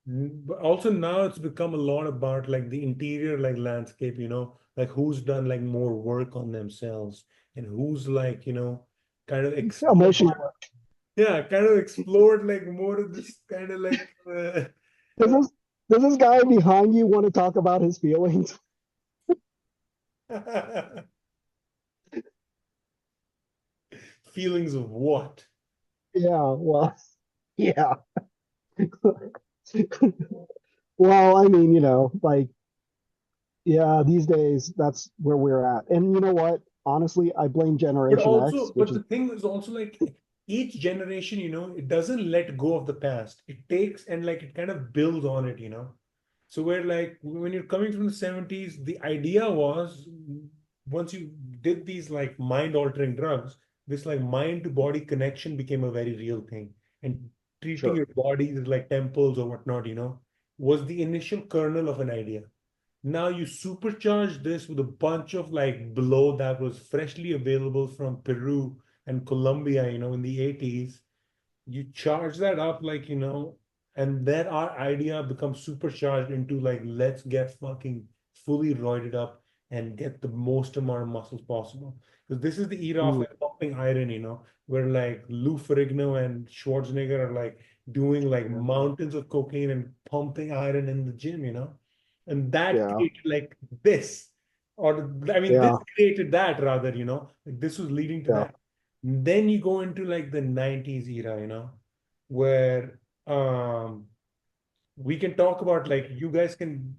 Mm, But also now it's become a lot about like the interior like landscape, like who's done like more work on themselves and who's like, kind of explored, Emotional. yeah, kind of explored like more of this kind of like Does this does this guy behind you want to talk about his feelings? feelings of what? Yeah, well, yeah. Well, I mean, like, yeah, these days that's where we're at. And you know what? Honestly, I blame But Generation X, also, which but is the thing is also like each generation, it doesn't let go of the past. It takes and like it kind of builds on it. So where like when you're coming from the 70s, the idea was once you did these like mind-altering drugs, this like mind to body connection became a very real thing. And treating sure. your body as like temples or whatnot, was the initial kernel of an idea. Now you supercharge this with a bunch of like blow that was freshly available from Peru and Colombia, in the 80s. You charge that up like, and then our idea becomes supercharged into like, let's get fucking fully roided up and get the most amount of muscles possible. Because this is the era of Mm, like pumping iron, where like Lou Ferrigno and Schwarzenegger are like doing like yeah. mountains of cocaine and pumping iron in the gym, and that Yeah. created like this, or I mean, this Yeah. created that rather, like this was leading to Yeah. that. Then you go into like the 90s era, where we can talk about like you guys can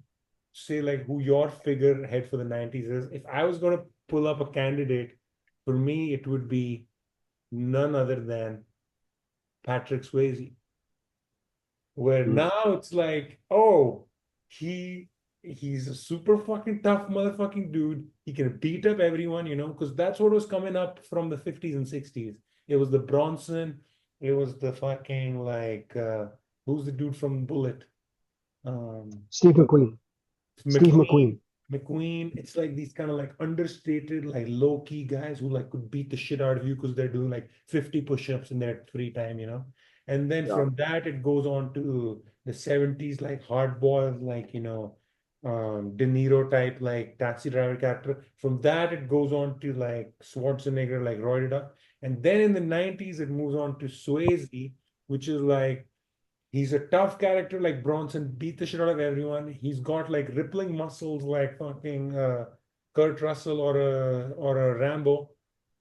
say like who your figurehead for the 90s is. If I was going to pull up a candidate, for me, it would be none other than Patrick Swayze, where Mm. now it's like, oh, he he's a super fucking tough motherfucking dude. He can beat up everyone, because that's what was coming up from the 50s and 60s. It was the Bronson, it was the fucking like who's the dude from Bullet? Um Steve McQueen. Steve McLean, McQueen. McQueen. It's like these kind of like understated, like low key guys who like could beat the shit out of you because they're doing like 50 push-ups in their free time. And then Yeah. from that, it goes on to the 70s, like hard boiled, like, De Niro type, like taxi driver character. From that, it goes on to like Schwarzenegger, like roided up. And then in the 90s, it moves on to Swayze, which is like he's a tough character like Bronson, beat the shit out of everyone. He's got like rippling muscles like fucking Kurt Russell or a Rambo,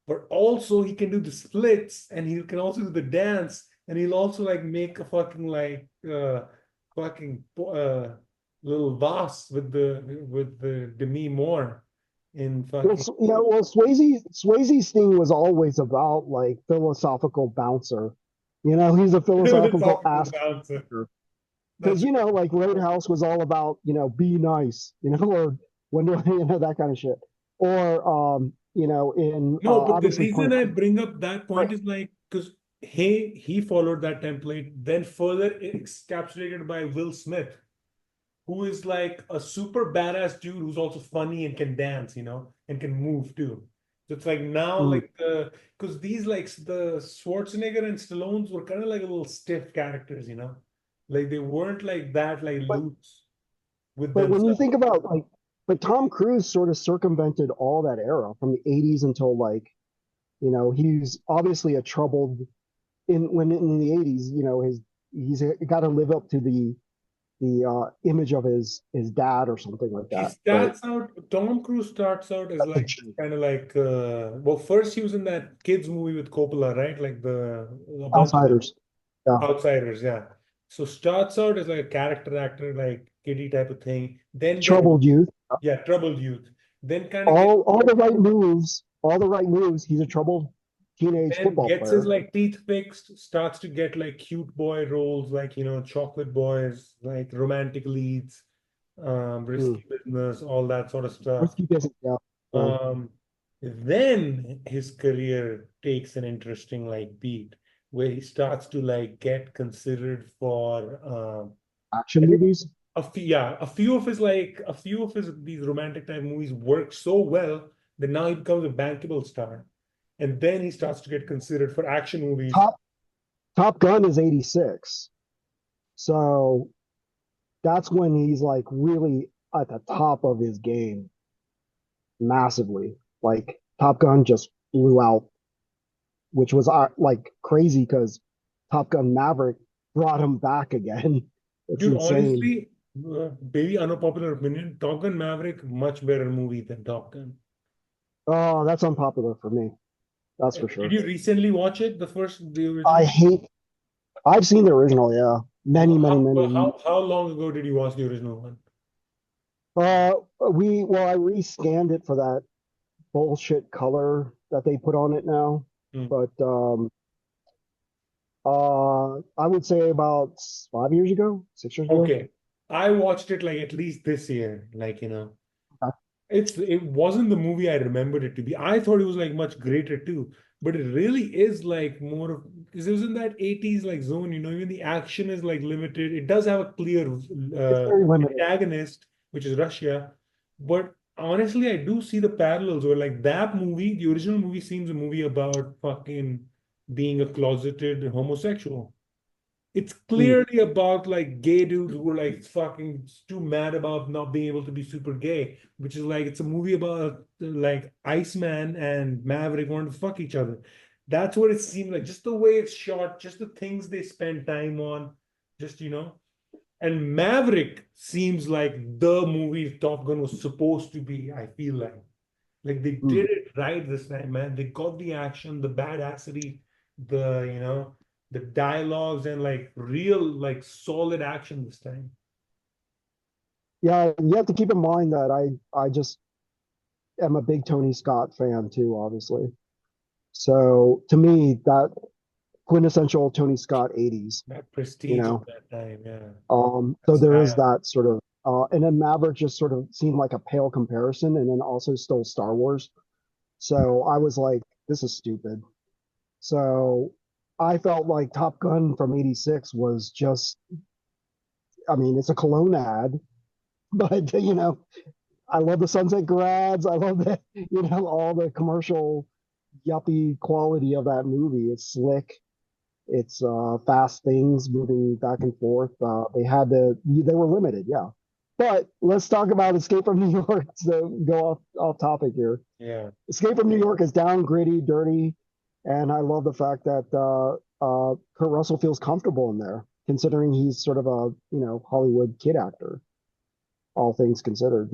but also he can do the splits and he can also do the dance and he'll also like make a fucking like fucking little vase with the Demi Moore in Well, fucking well, Swayze's thing was always about like philosophical bouncer. He's a philosophical philosophical ass bouncer. because That's like Roadhouse was all about be nice, or when do I, that kind of shit. Or in No, but the obviously reason Point I bring up that Break. point is like because he followed that template, then further encapsulated by Will Smith, who is like a super badass dude who's also funny and can dance, and can move too. So it's like now Mm. like because these like the Schwarzenegger and Stallones were kind of like a little stiff characters. Like they weren't like that like But loose with but when you themselves. think about like but Tom Cruise sort of circumvented all that era from the 80s until like, he's obviously a troubled in the 80s, he's got to live up to the image of his dad or something like He that. But starts out, Tom Cruise starts out as that's a like G. kind of like well, first he was in that kids movie with Coppola, right? Like a bunch of Outsiders. Yeah. outsiders, yeah. So starts out as like a character actor, like kiddie type of thing. Then gets, Troubled youth. yeah, troubled youth. Then kind of gets All the right moves. He's a troubled teenage then football gets his player. like teeth fixed, starts to get like cute boy roles, like chocolate boys, like romantic leads, Mm. risky business, all that sort of stuff. Risky business. Yeah. Yeah. Um, then his career takes an interesting like beat where he starts to like get considered for Action I think movies. a few of his these romantic type movies work so well that now he becomes a bankable star. And then he starts to get considered for action movies. Top Top Gun is 86. So that's when he's like really at the top of his game massively. Like Top Gun just blew out, which was like crazy because Top Gun Maverick brought him back again. It's Dude, insane. honestly, very unpopular opinion. Top Gun Maverick, much better movie than Top Gun. Oh, that's unpopular for me. That's for Did sure. you recently watch it, the I original? hate, I've seen the original, yeah. Many, many, many. How long ago did you watch the original one? Uh, well, I re-scanned it for that bullshit color that they put on it now. Hmm. But I would say about 5 years ago, 6 years ago. Okay. I watched it like at least this year. It wasn't the movie I remembered it to be. I thought it was like much greater too, but it really is like more of because it was in that 80s like zone, even the action is like limited. It does have a clear It's very limited. antagonist, which is Russia, but honestly, I do see the parallels where like that movie, the original movie seems a movie about fucking being a closeted homosexual. It's Mm. clearly about like gay dudes who are like fucking too mad about not being able to be super gay, which is like it's a movie about like Iceman and Maverick wanting to fuck each other. That's what it seemed like. Just the way it's shot, just the things they spend time on, just. And Maverick seems like the movie Top Gun was supposed to be, I feel like. Like they Mm. did it right this time, man. They got the action, the badassery, the dialogues and like real, like solid action this time. Yeah, you have to keep in mind that I just am a big Tony Scott fan too, obviously. So to me, that quintessential Tony Scott 80s, That you prestige of know. that time, yeah. So That's there is style. that sort of, and then Maverick just sort of seemed like a pale comparison, and then also stole Star Wars. So I was like, this is stupid. So I felt like Top Gun from '86 was just, I mean, it's a cologne ad, but I love the Sunset Grads. I love all the commercial yuppie quality of that movie. It's slick. It's fast things moving back and forth. They were limited, yeah. But let's talk about Escape from New York to go off topic here. Yeah. Escape from New York is down, gritty, dirty, and I love the fact that Kurt Russell feels comfortable in there, considering he's sort of a Hollywood kid actor, all things considered.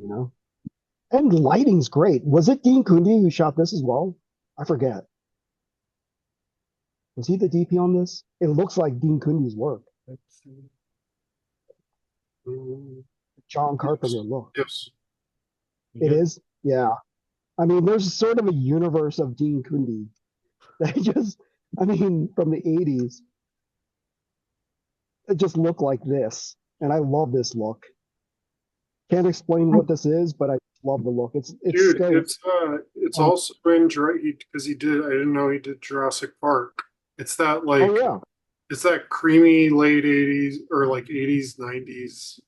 And lighting's great. Was it Dean Kundi who shot this as well? I forget. Was he the DP on this? It looks like Dean Kundi's work. Let's see. Mm, John yes, Carpenter look. yes. It Yep. is? Yeah. I mean, there's sort of a universe of Dean Kundi that from the 80s, it just looked like this. And I love this look. Can't explain what this is, but I love the look. It's Dude, scary. it's also in because he did. I didn't know he did Jurassic Park. It's that Oh like yeah. it's that creamy late '80s or like '80s '90s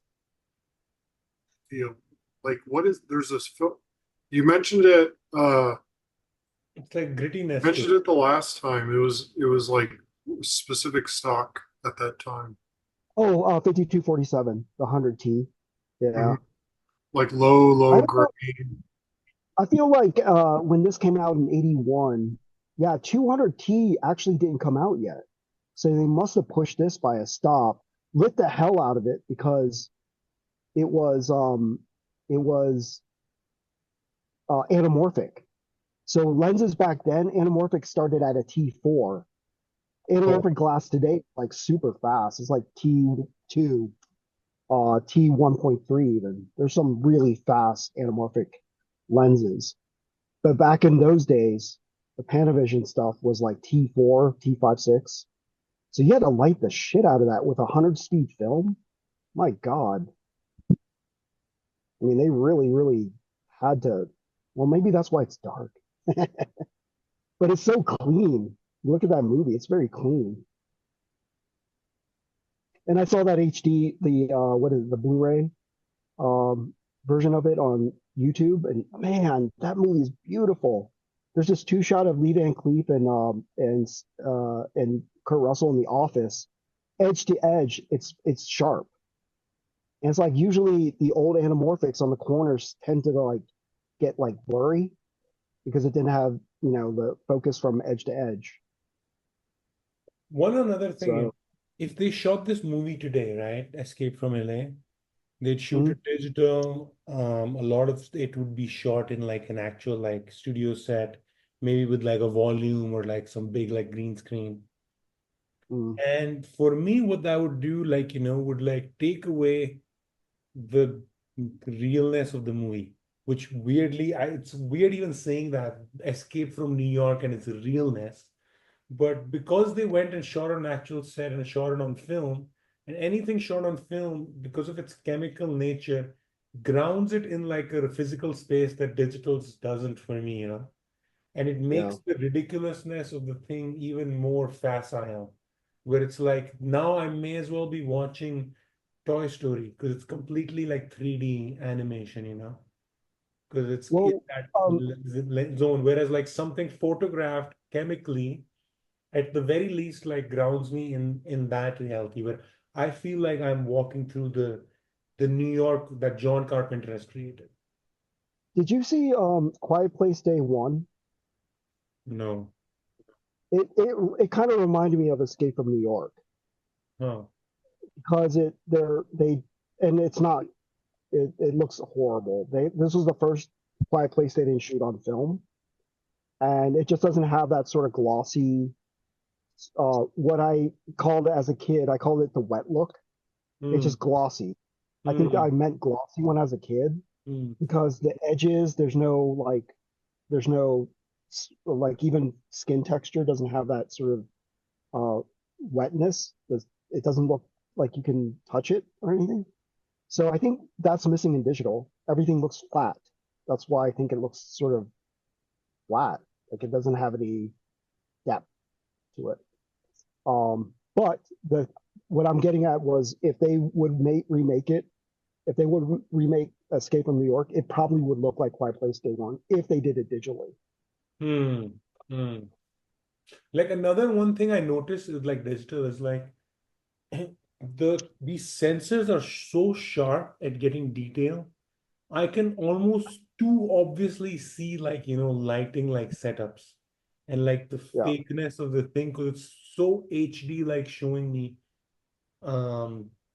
feel. Like what is there's this film you mentioned it. It's like grittiness to Mentioned it. it the last time. It was like specific stock at that time. Oh, 5247, the 100T. Mhm. Yeah. like low, I low don't know. grade. I feel like when this came out in 81, yeah, 200T actually didn't come out yet. So they must have pushed this by a stop, lit the hell out of it because it was um it was anamorphic. So lenses back then, anamorphic started at a T4. Oh, Anamorphic glass today, like super fast. It's like T2, T1.3 even. There's some really fast anamorphic lenses. But back in those days, the Panavision stuff was like T4, T5.6. So you had to light the shit out of that with 100 speed film. My God. I mean, they really, really had to. Well, maybe that's why it's dark. But it's so clean. Look at that movie. It's very clean. And I saw that HD, what is it, the Blu-ray um, version of it on YouTube, and man, that movie is beautiful. There's this two shot of Lee Van Cleef and Kurt Russell in the office, edge to edge. It's sharp, and it's like usually the old anamorphics on the corners tend to like get like blurry because it didn't have the focus from edge to edge. one another thing, So if they shot this movie today, right? Escape from LA, they'd shoot mm, it digital. A lot of it would be shot in like an actual like studio set, maybe with like a volume or like some big like green screen. mm, And for me, what that would do, like, would like take away the realness of the movie, which weirdly, it's weird even saying that Escape from New York and its realness. But because they went and shot on actual set and shot it on film, and anything shot on film, because of its chemical nature, grounds it in like a physical space that digitals doesn't for me. And it yeah. makes the ridiculousness of the thing even more facile, where it's like now I may as well be watching Toy Story because it's completely like 3D animation, because it's in Well, that um, zone. Whereas like something photographed chemically, at the very least, like grounds me in that reality where I feel like I'm walking through the New York that John Carpenter has created. did you see Quiet Place Day One? No. It kind of reminded me of Escape from New York Oh. because they and it's not it looks horrible. This was the first Quiet Place they didn't shoot on film, and it just doesn't have that sort of glossy. What I called as a kid, I called it the wet look. It's Hmm. just glossy. I think Hmm. I meant glossy when I was a kid Hmm. because the edges, there's no like even skin texture doesn't have that sort of wetness. It doesn't look like you can touch it or anything. So I think that's missing in digital. Everything looks flat. That's why I think it looks sort of flat. Like it doesn't have any depth to it. But the what I'm getting at was if they would remake it, if they would remake Escape from New York, it probably would look like Quiet Place Day One if they did it digitally. Hmm. Hmm. Like another one thing I noticed is like digital is like these sensors are so sharp at getting detail. I can almost too obviously see like lighting like setups and like the Yeah, fakeness of the thing because it's so HD like showing me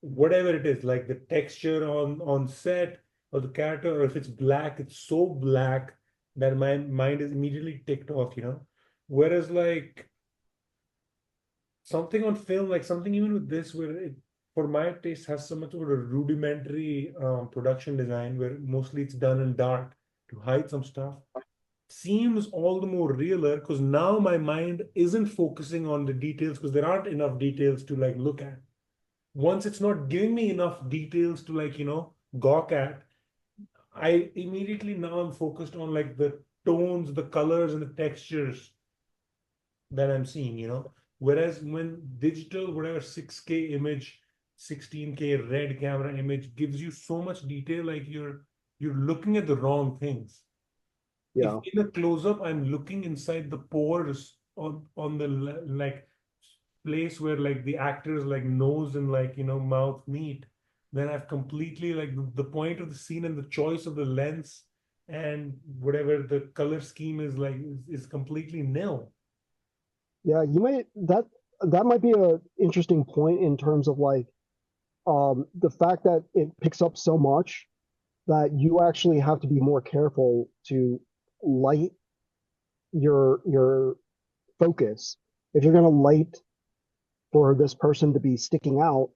whatever it is like the texture on set or the character, or if it's black, it's so black that my mind is immediately ticked off. Whereas like something on film, like something even with this, where it, for my taste, has so much of a rudimentary production design, where mostly it's done in dark to hide some stuff, seems all the more realer because now my mind isn't focusing on the details because there aren't enough details to like look at. Once it's not giving me enough details to like, gawk at, I immediately now I'm focused on like the tones, the colors, and the textures that I'm seeing. Whereas when digital, whatever 6K image, 16K red camera image gives you so much detail, like you're looking at the wrong things. If yeah. in a close-up, I'm looking inside the pores on the like place where like the actors like nose and like mouth meet. then I've completely like the point of the scene and the choice of the lens and whatever the color scheme is like is completely nil. Yeah, you might that might be a interesting point in terms of like the fact that it picks up so much that you actually have to be more careful to light your focus. If you're going to light for this person to be sticking out,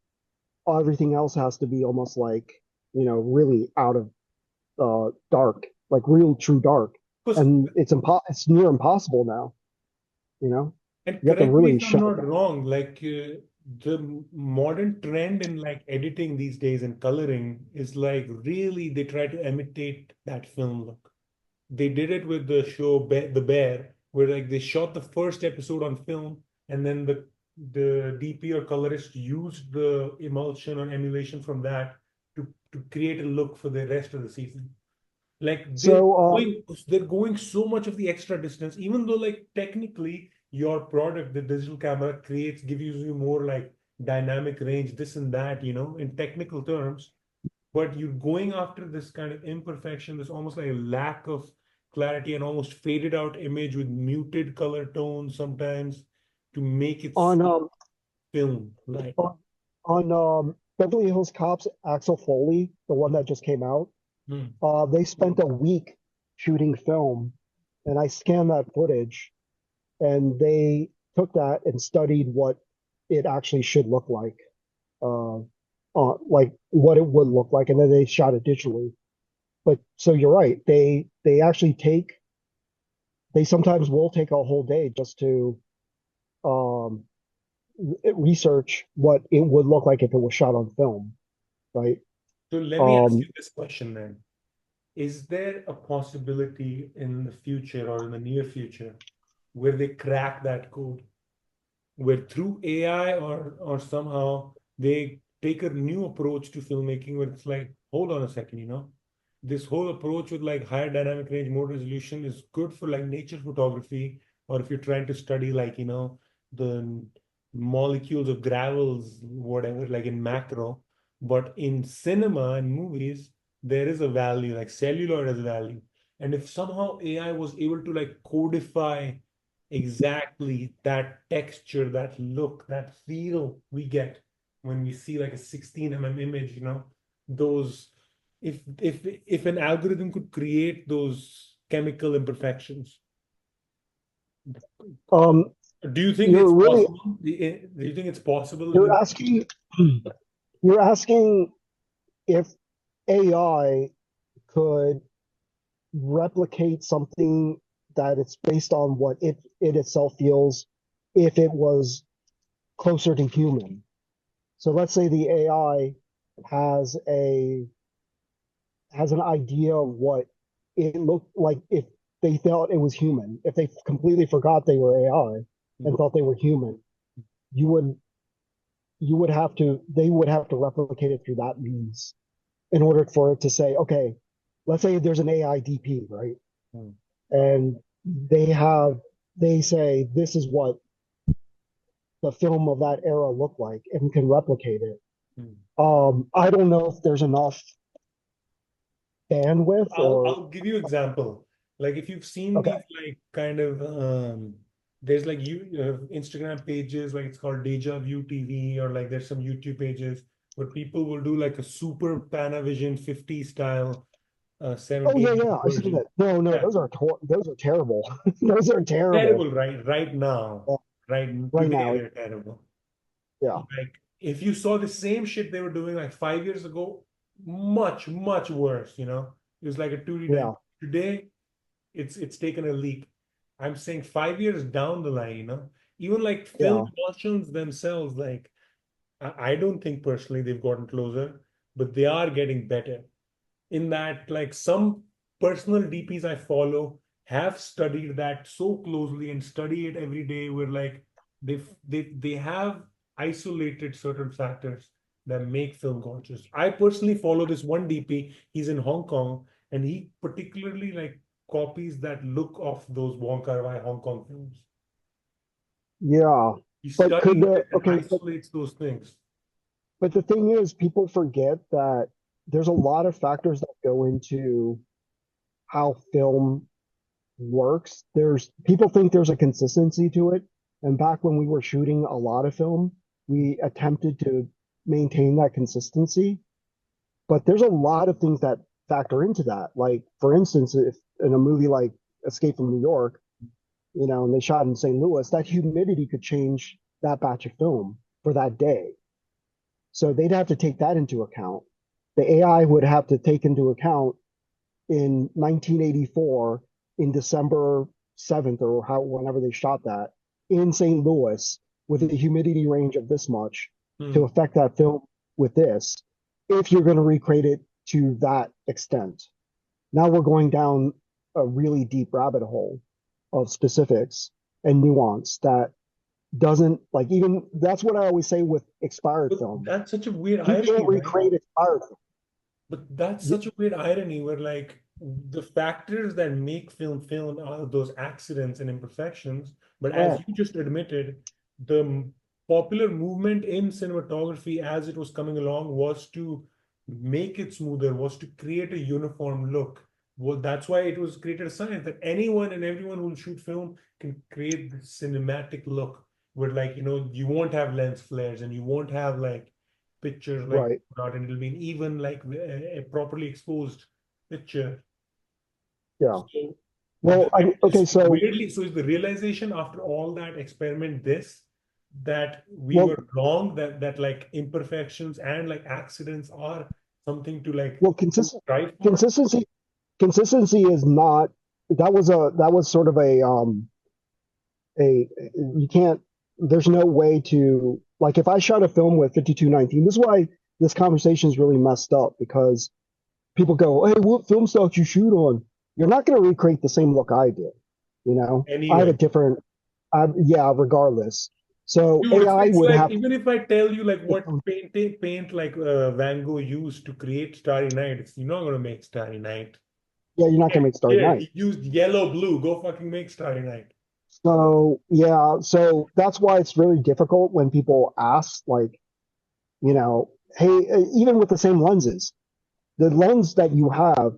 everything else has to be almost like, really out of dark, like real true dark. Because And it's near impossible now, you know. and You have to correct me really if I'm shut it not down. wrong, like the modern trend in like editing these days and coloring is like really they try to imitate that film look. They did it with the show The Bear, where like they shot the first episode on film, and then the DP or colorist used the emulsion or emulation from that to create a look for the rest of the season. Like So they're going so much of the extra distance, even though like technically your product, the digital camera gives you more like dynamic range, this and that, in technical terms, but you're going after this kind of imperfection, this almost like a lack of clarity and almost faded out image with muted color tones sometimes to make it on film like. on Beverly Hills Cops, Axel Foley, the one that just came out, Hmm. they spent a week shooting film, and I scanned that footage, and they took that and studied what it actually should look like what it would look like, and then they shot it digitally. But so you're right, they actually they sometimes will take a whole day just to um, research what it would look like if it was shot on film, right? So let me ask you Um, this question then. Is there a possibility in the future or in the near future where they crack that code? Where through AI or somehow they take a new approach to filmmaking where it's like, hold on a second, this whole approach with like higher dynamic range, more resolution is good for like nature photography, or if you're trying to study like, the molecules of gravels, whatever, like in macro. But in cinema and movies, there is a value, like celluloid has value. And if somehow AI was able to like codify exactly that texture, that look, that feel we get when we see like a 16 image, those if an algorithm could create those chemical imperfections, um, do you think you're it's really possible? Do you think it's possible you're with asking you're asking if AI could replicate something that it's based on what it itself feels if it was closer to human. So let's say the AI has a has an idea of what it looked like if they thought it was human. If they completely forgot they were AI and thought they were human, you would you would have to they would have to replicate it through that means in order for it to say, okay, let's say there's an AI DP, right? Hmm. And they say this is what the film of that era looked like and can replicate it. Hmm. I don't know if there's enough bandwidth or I'll give you example. Like if you've seen okay. these like kind of there's like Instagram pages like it's called Deja Vu TV or like there's some YouTube pages where people will do like a super Panavision 50 style Oh yeah, 17 yeah, I've seen version. it. No, no, Yeah, those are terrible. Those are terrible. terrible right now. Yeah, Right right today now. they're terrible. Yeah, Like if you saw the same shit they were doing like 5 years ago, much, much worse, It was like a 2D yeah, dynamic. Today it's taken a leap. I'm saying 5 years down the line, even like film yeah. emulsions themselves, like I don't think personally they've gotten closer, but they are getting better. In that, like some personal DPs I follow have studied that so closely and study it every day, where like they have isolated certain factors that make film gorgeous. I personally follow this one DP. He's in Hong Kong, and he particularly like copies that look of those Wong Kar-wai Hong Kong films. Yeah. He But could studies the it and okay, but isolates those things. but the thing is, people forget that there's a lot of factors that go into how film works. There's people think there's a consistency to it. And back when we were shooting a lot of film, we attempted to maintain that consistency. But there's a lot of things that factor into that. Like, for instance, if in a movie like Escape from New York, and they shot in St. Louis, that humidity could change that batch of film for that day. So they'd have to take that into account. The AI would have to take into account in 1984, in December 7th, or whenever they shot that in St. Louis, with a humidity range of this much to Hmm. affect that film with this, if you're going to recreate it to that extent. Now we're going down a really deep rabbit hole of specifics and nuance that doesn't, like, even that's what I always say with expired But film. that's such a weird You can't irony, right? recreate expired film. But that's such a weird irony where like the factors that make film are those accidents and imperfections. But as Correct. you just admitted, the popular movement in cinematography as it was coming along was to make it smoother, was to create a uniform look. Well, that's why it was created a science that anyone and everyone who will shoot film can create the cinematic look where like, you won't have lens flares and you won't have like pictures like Right. not, and it'll be an even like a properly exposed picture. Yeah. So Well, okay, so, weirdly, so is the realization after all that experiment this that we well, were wrong, that like imperfections and like accidents are something to like well, strive for? consistency, consistency is not, that was sort of a, you can't, there's no way to, like, if I shot a film with 5219, this is why this conversation is really messed up, because people go, hey, what film stock you shoot on? You're not going to recreate the same look I did. I have a Anyway, different, yeah, regardless. So dude, AI it's would like have even if I tell you like what to, paint like Van Gogh used to create Starry Night, you're not gonna make Starry Night. yeah, you're not going to make Starry Yeah, Night. he used yellow blue. Go fucking make Starry Night. So yeah, so that's why it's really difficult when people ask, like, hey, even with the same lenses, the lens that you have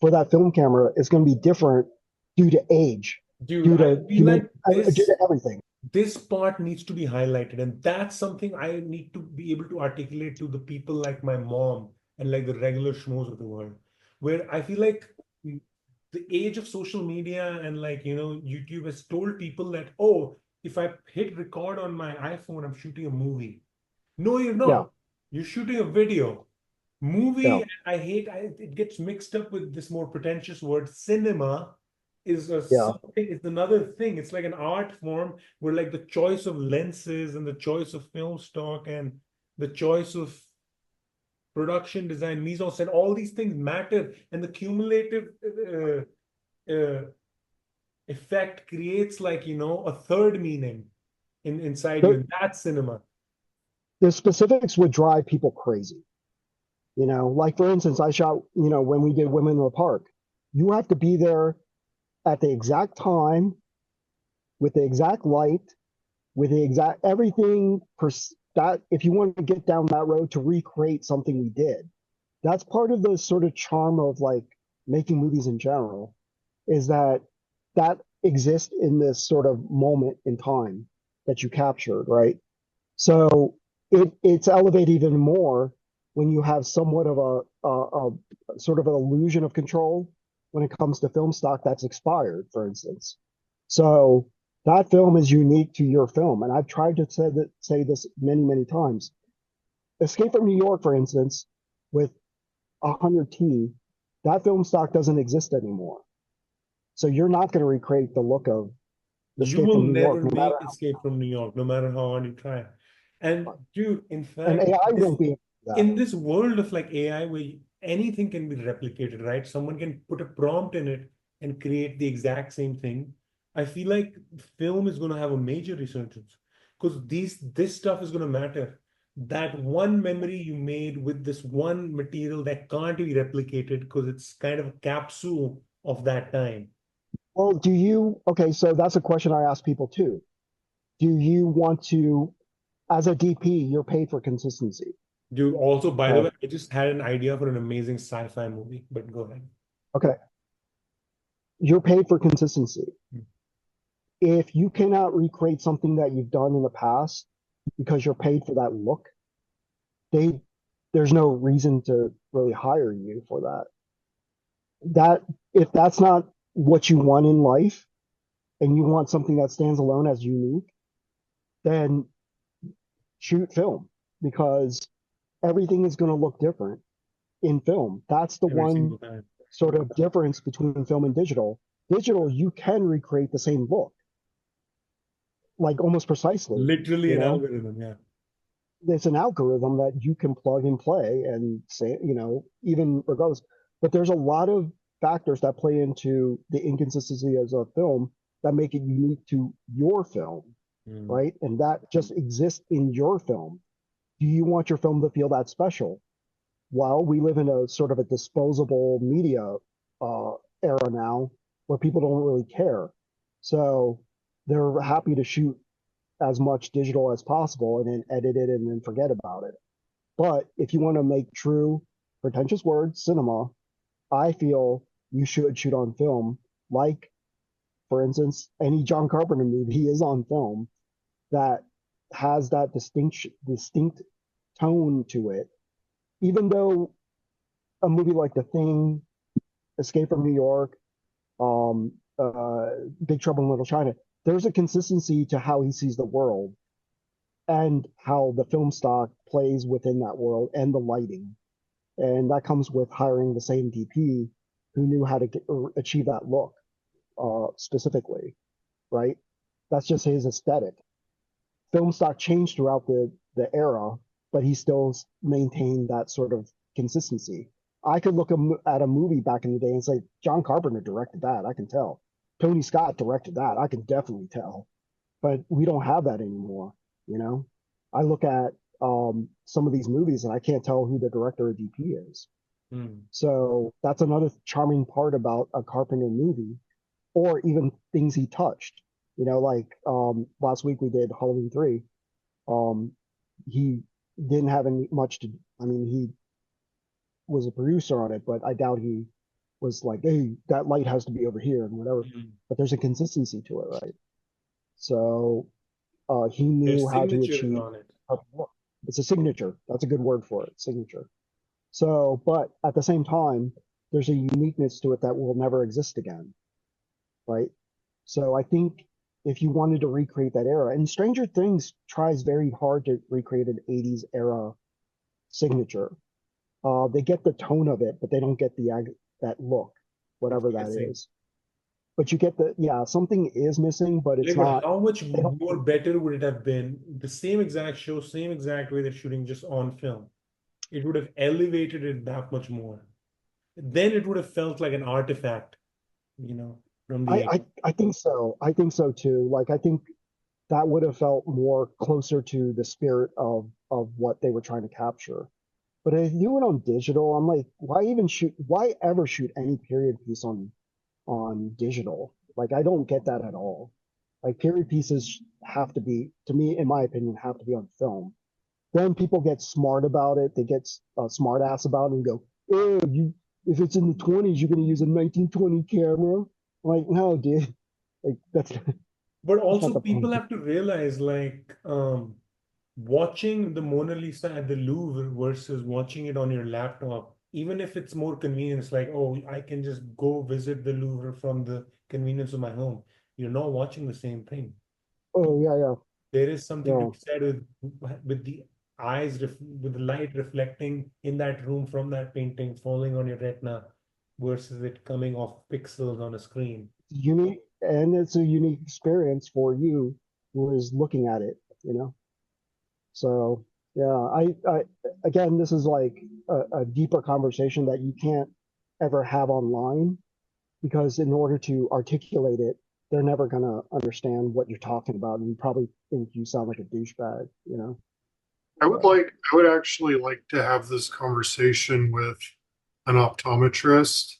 for that film camera is going to be different due to age, Dude, due I to feel like due to everything. this part needs to be highlighted, and that's something I need to be able to articulate to the people like my mom and like the regular schmoes of the world, where I feel like the age of social media and like YouTube has told people that, oh, if I hit record on my iPhone, I'm shooting a movie. No, you're Yeah, not. You're shooting a video. yeah. Movie, it gets mixed up with this more pretentious word. Cinema is Yeah. it's another thing. It's like an art form where like the choice of lenses and the choice of film stock and the choice of production design, mise-en-scène, all these things matter. And the cumulative effect creates like, a third meaning inside you. The, And that's cinema. the specifics would drive people crazy. Like, for instance, I shot, when we did Women in the Park, you have to be there at the exact time, with the exact light, with the exact everything that if you want to get down that road to recreate something we did. That's part of the sort of charm of, like, making movies in general, is that exists in this sort of moment in time that you captured, right? So it's elevated even more when you have somewhat of a sort of an illusion of control when it comes to film stock that's expired, for instance. So that film is unique to your film, and I've tried to say this many, many times. Escape from New York, for instance, with 100T, that film stock doesn't exist anymore. So you're not going to recreate the look of You Escape will from New York, never no matter make Escape from New York, no matter how hard you try. And how. dude, in And fact, AI won't be able to do that. in this world of like AI where anything can be replicated, right? Someone can put a prompt in it and create the exact same thing. I feel like film is going to have a major resurgence because this stuff is going to matter. That one memory you made with this one material that can't be replicated because it's kind of a capsule of that time. Well, okay, so that's a question I ask people too. Do you want to, as a DP, you're paid for consistency. Dude, also, by the Uh, way, I just had an idea for an amazing sci-fi movie, but go ahead. okay, you're paid for consistency. If you cannot recreate something that you've done in the past because you're paid for that look, they there's no reason to really hire you for that. That if that's not what you want in life and you want something that stands alone as unique, then shoot film because everything is going to look different in film. That's the Every one single time. sort of difference between film and digital. Digital, you can recreate the same look, like almost precisely, Literally you an know? algorithm, yeah. It's an algorithm that you can plug and play and say, even regardless. But there's a lot of factors that play into the inconsistency as a film that make it unique to your film, Mm. right? And that just exists in your film. Do you want your film to feel that special? Well, we live in a sort of a disposable media uh, era now where people don't really care. So they're happy to shoot as much digital as possible and then edit it and then forget about it. But if you want to make true, pretentious word cinema, I feel you should shoot on film. Like, for instance, any John Carpenter movie is on film that has that distinct tone to it. Even though a movie like The Thing, Escape from New York, um, Big Trouble in Little China, there's a consistency to how he sees the world and how the film stock plays within that world and the lighting. And that comes with hiring the same DP who knew how to achieve that look specifically, right? That's just his aesthetic. Film stock changed throughout the era, but he still maintained that sort of consistency. I could look at a movie back in the day and say, John Carpenter directed that. I can tell. Tony Scott directed that. I can definitely tell. But we don't have that anymore. You know, I look at some of these movies and I can't tell who the director or DP is. Mm. So that's another charming part about a Carpenter movie, or even things he touched. Like last week we did Halloween 3. Um, he didn't have any much to. I mean, he was a producer on it, but I doubt he was like, "Hey, that light has to be over here" and whatever. Mm. But there's a consistency to it, right? So he Their knew how to signature is achieve. on it. It's a signature. That's a good word for it. Signature. So, but at the same time, there's a uniqueness to it that will never exist again, right? So I think if you wanted to recreate that era, and Stranger Things tries very hard to recreate an 80s era signature. They get the tone of it, but they don't get that look, It's whatever that missing. is. But you get yeah, something is missing, but it's Like, but not. how much They don't. more better would it have been? The same exact show, same exact way they're shooting just on film. It would have elevated it that much more. Then it would have felt like an artifact, you know, from the I, 80s. I think so. I think so too. Like I think that would have felt more closer to the spirit of what they were trying to capture. But if you went on digital, I'm like, why ever shoot any period piece on digital? Like I don't get that at all. Like period pieces have to be, to me, in my opinion, have to be on film. Then people get smart about it. They get smart ass about it and go, oh, if it's in the 20s, you're going to use a 1920 camera. I'm like, no, dude. Like But that's not also the people point. have to realize like watching the Mona Lisa at the Louvre versus watching it on your laptop, even if it's more convenience, like, oh, I can just go visit the Louvre from the convenience of my home. You're not watching the same thing. Oh yeah, yeah, There is something to yeah. be said with the with the light reflecting in that room from that painting, falling on your retina versus it coming off pixels on a screen. Unique, and it's a unique experience for you who is looking at it. So yeah, I again, this is like a deeper conversation that you can't ever have online because in order to articulate it, they're never gonna understand what you're talking about and probably think you sound like a douchebag. So I would actually like to have this conversation with an optometrist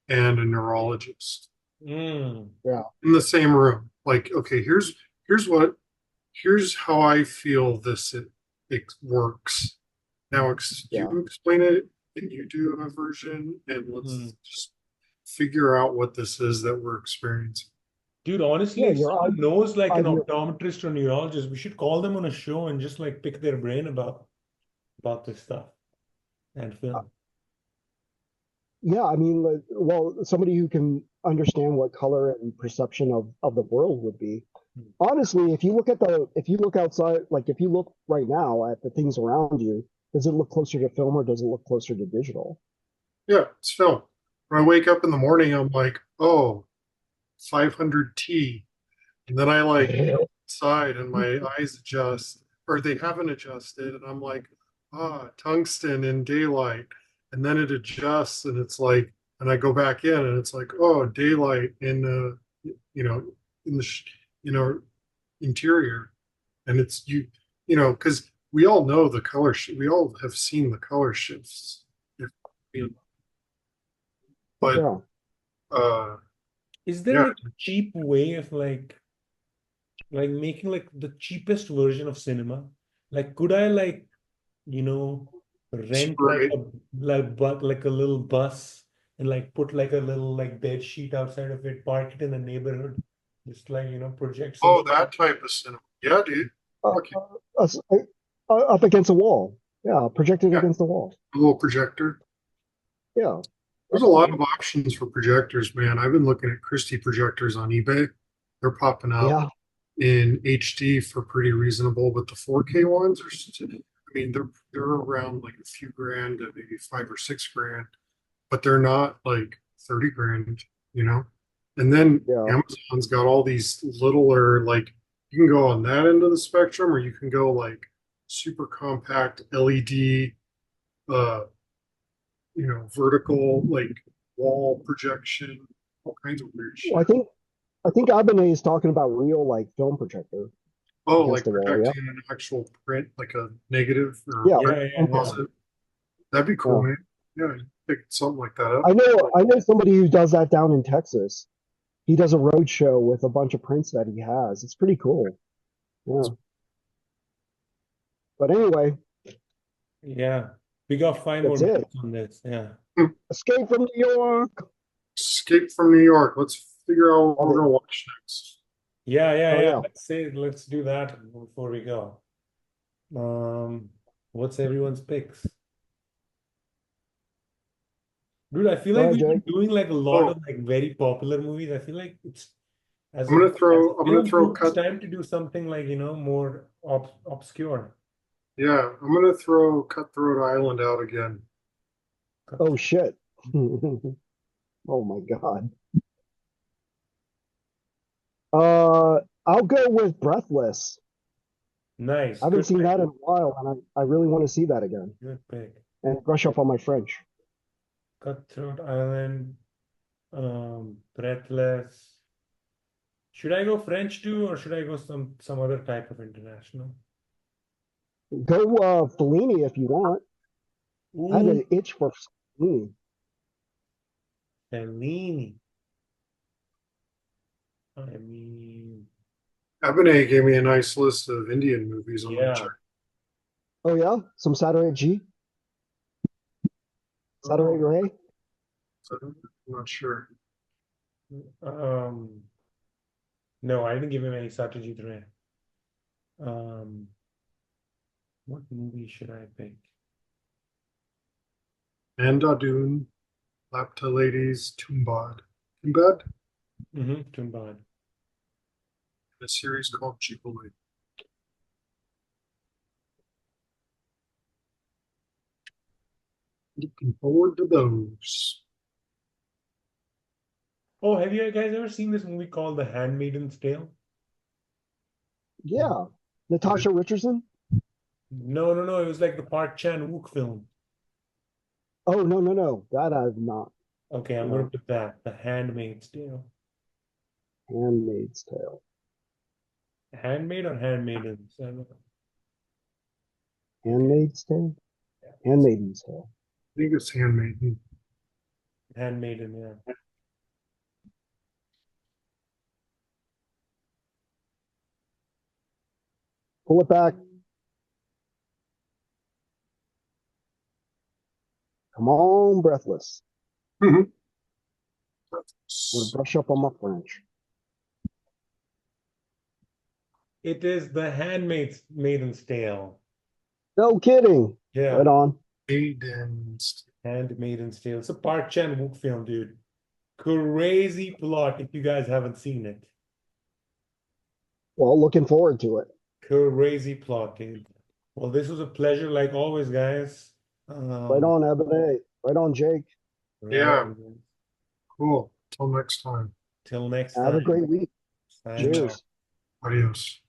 and a neurologist yeah, in the same room. Like, okay, here's what here's how I feel it works. Now, Yeah. you explain it and you do a version, and Hmm. let's just figure out what this is that we're experiencing. Dude, honestly, Yeah, if your someone knows like an idea. optometrist or neurologist, we should call them on a show and just like pick their brain about this stuff and film. Yeah, I mean, well, somebody who can understand what color and perception of the world would be. Hmm. Honestly, if you look outside, like if you look right now at the things around you, does it look closer to film or does it look closer to digital? Yeah, it's film. When I wake up in the morning, I'm like, oh, 500T. And then I like go inside and my eyes adjust, or they haven't adjusted. And I'm like, ah, tungsten in daylight. And then it adjusts and it's like, and I go back in and it's like, oh, daylight in you know, in the, interior. And it's because we all know the we all have seen the color shifts. If, but Yeah. uh, Is there yeah, like a cheap way of like making like the cheapest version of cinema? Like, could I like, you know, rent Super like 8. like a little bus and like put like a little like bed sheet outside of it, park it in the neighborhood, just like, project some. Oh, that type of cinema. Yeah, dude. Uh, Fuck yeah. us- Up against a wall. Yeah, projected Yeah, against the wall. a little projector. Yeah, There's that's a lot fine. of options for projectors, man. I've been looking at Christie projectors on eBay. They're popping up Yeah. in HD for pretty reasonable, but the 4K ones are, I mean, they're around like a few grand to maybe 5 or 6 grand, but they're not like 30 grand, you know? And then Yeah. Amazon's got all these littler, like you can go on that end of the spectrum, or you can go like super compact LED, uh, vertical like wall projection, all kinds of weird Well, shit. I think Abene is talking about real like film projector Oh, against like the wall. Yeah. projecting an actual print, like a negative or Yeah. Yeah, yeah, yeah. positive. That'd be cool, Yeah. man. Yeah, pick something like that up. I know somebody who does that down in Texas. He does a road show with a bunch of prints that he has. It's pretty cool. Yeah. But anyway, Yeah. We got 5 more that's it. minutes on this. Yeah. Escape from New York. Escape from New York. Let's figure out what Love we're it. gonna watch next. Yeah, yeah, Oh yeah. yeah. Let's do that before we go. Um, what's everyone's picks? Dude, I feel Go like ahead, we've been Jake. doing like a lot of Oh, like very popular movies. I feel like it's as a I'm gonna film throw group, it's cut. time to do something like, more obscure. Yeah, I'm gonna throw Cutthroat Island out again. Oh shit. Oh my God. I'll go with Breathless. Nice. I haven't Good seen pick. that in a while, and I really want to see that again Good pick. and brush up on my French. Cutthroat Island, Breathless. Should I go French too, or should I go some other type of international? Go Fellini if you want. I had Ooh, an itch for Fellini. Fellini. I mean, Abinay gave me a nice list of Indian movies. I'm gonna check. yeah. Oh yeah, some Saturday G, Saturday Oh, Ray. I'm not sure. Um, no, I didn't give him any Satyajit Ray. Um, what movie should I pick? Andadun, Lapta Ladies, Tumbad. Tumbad? Tumbad. A series called Jubilee. Looking forward to those. Oh, have you guys ever seen this movie called The Handmaid's Tale? Yeah, Natasha Richardson. No, no, no. It was like the Park Chan-wook film. Oh no no no, that I've not. Okay, I'm Yeah, gonna put that. The Handmaid's Tale. Handmaid's Tale. Handmaid or Handmaidens? I don't know. Okay, Handmaid's Tale. yeah. Handmaiden's Tale. I think it's Handmaiden. Handmaiden, yeah. Pull it back. Come on, Breathless. Mhm. I'm gonna brush up on my French. It is The Handmaid's Maiden's Tale. No kidding. Yeah, Right on. Aiden's. Handmaid's Tale. It's a Park Chan-wook film, dude. Crazy plot if you guys haven't seen it. Well, looking forward to it. Crazy plot, dude. Well, this was a pleasure, like always, guys. Right Um, on, Ebony. Right on, Jake. right. Yeah, cool. Till next time. Till next Have a time. great week. Signing You too. off. Cheers. Adios.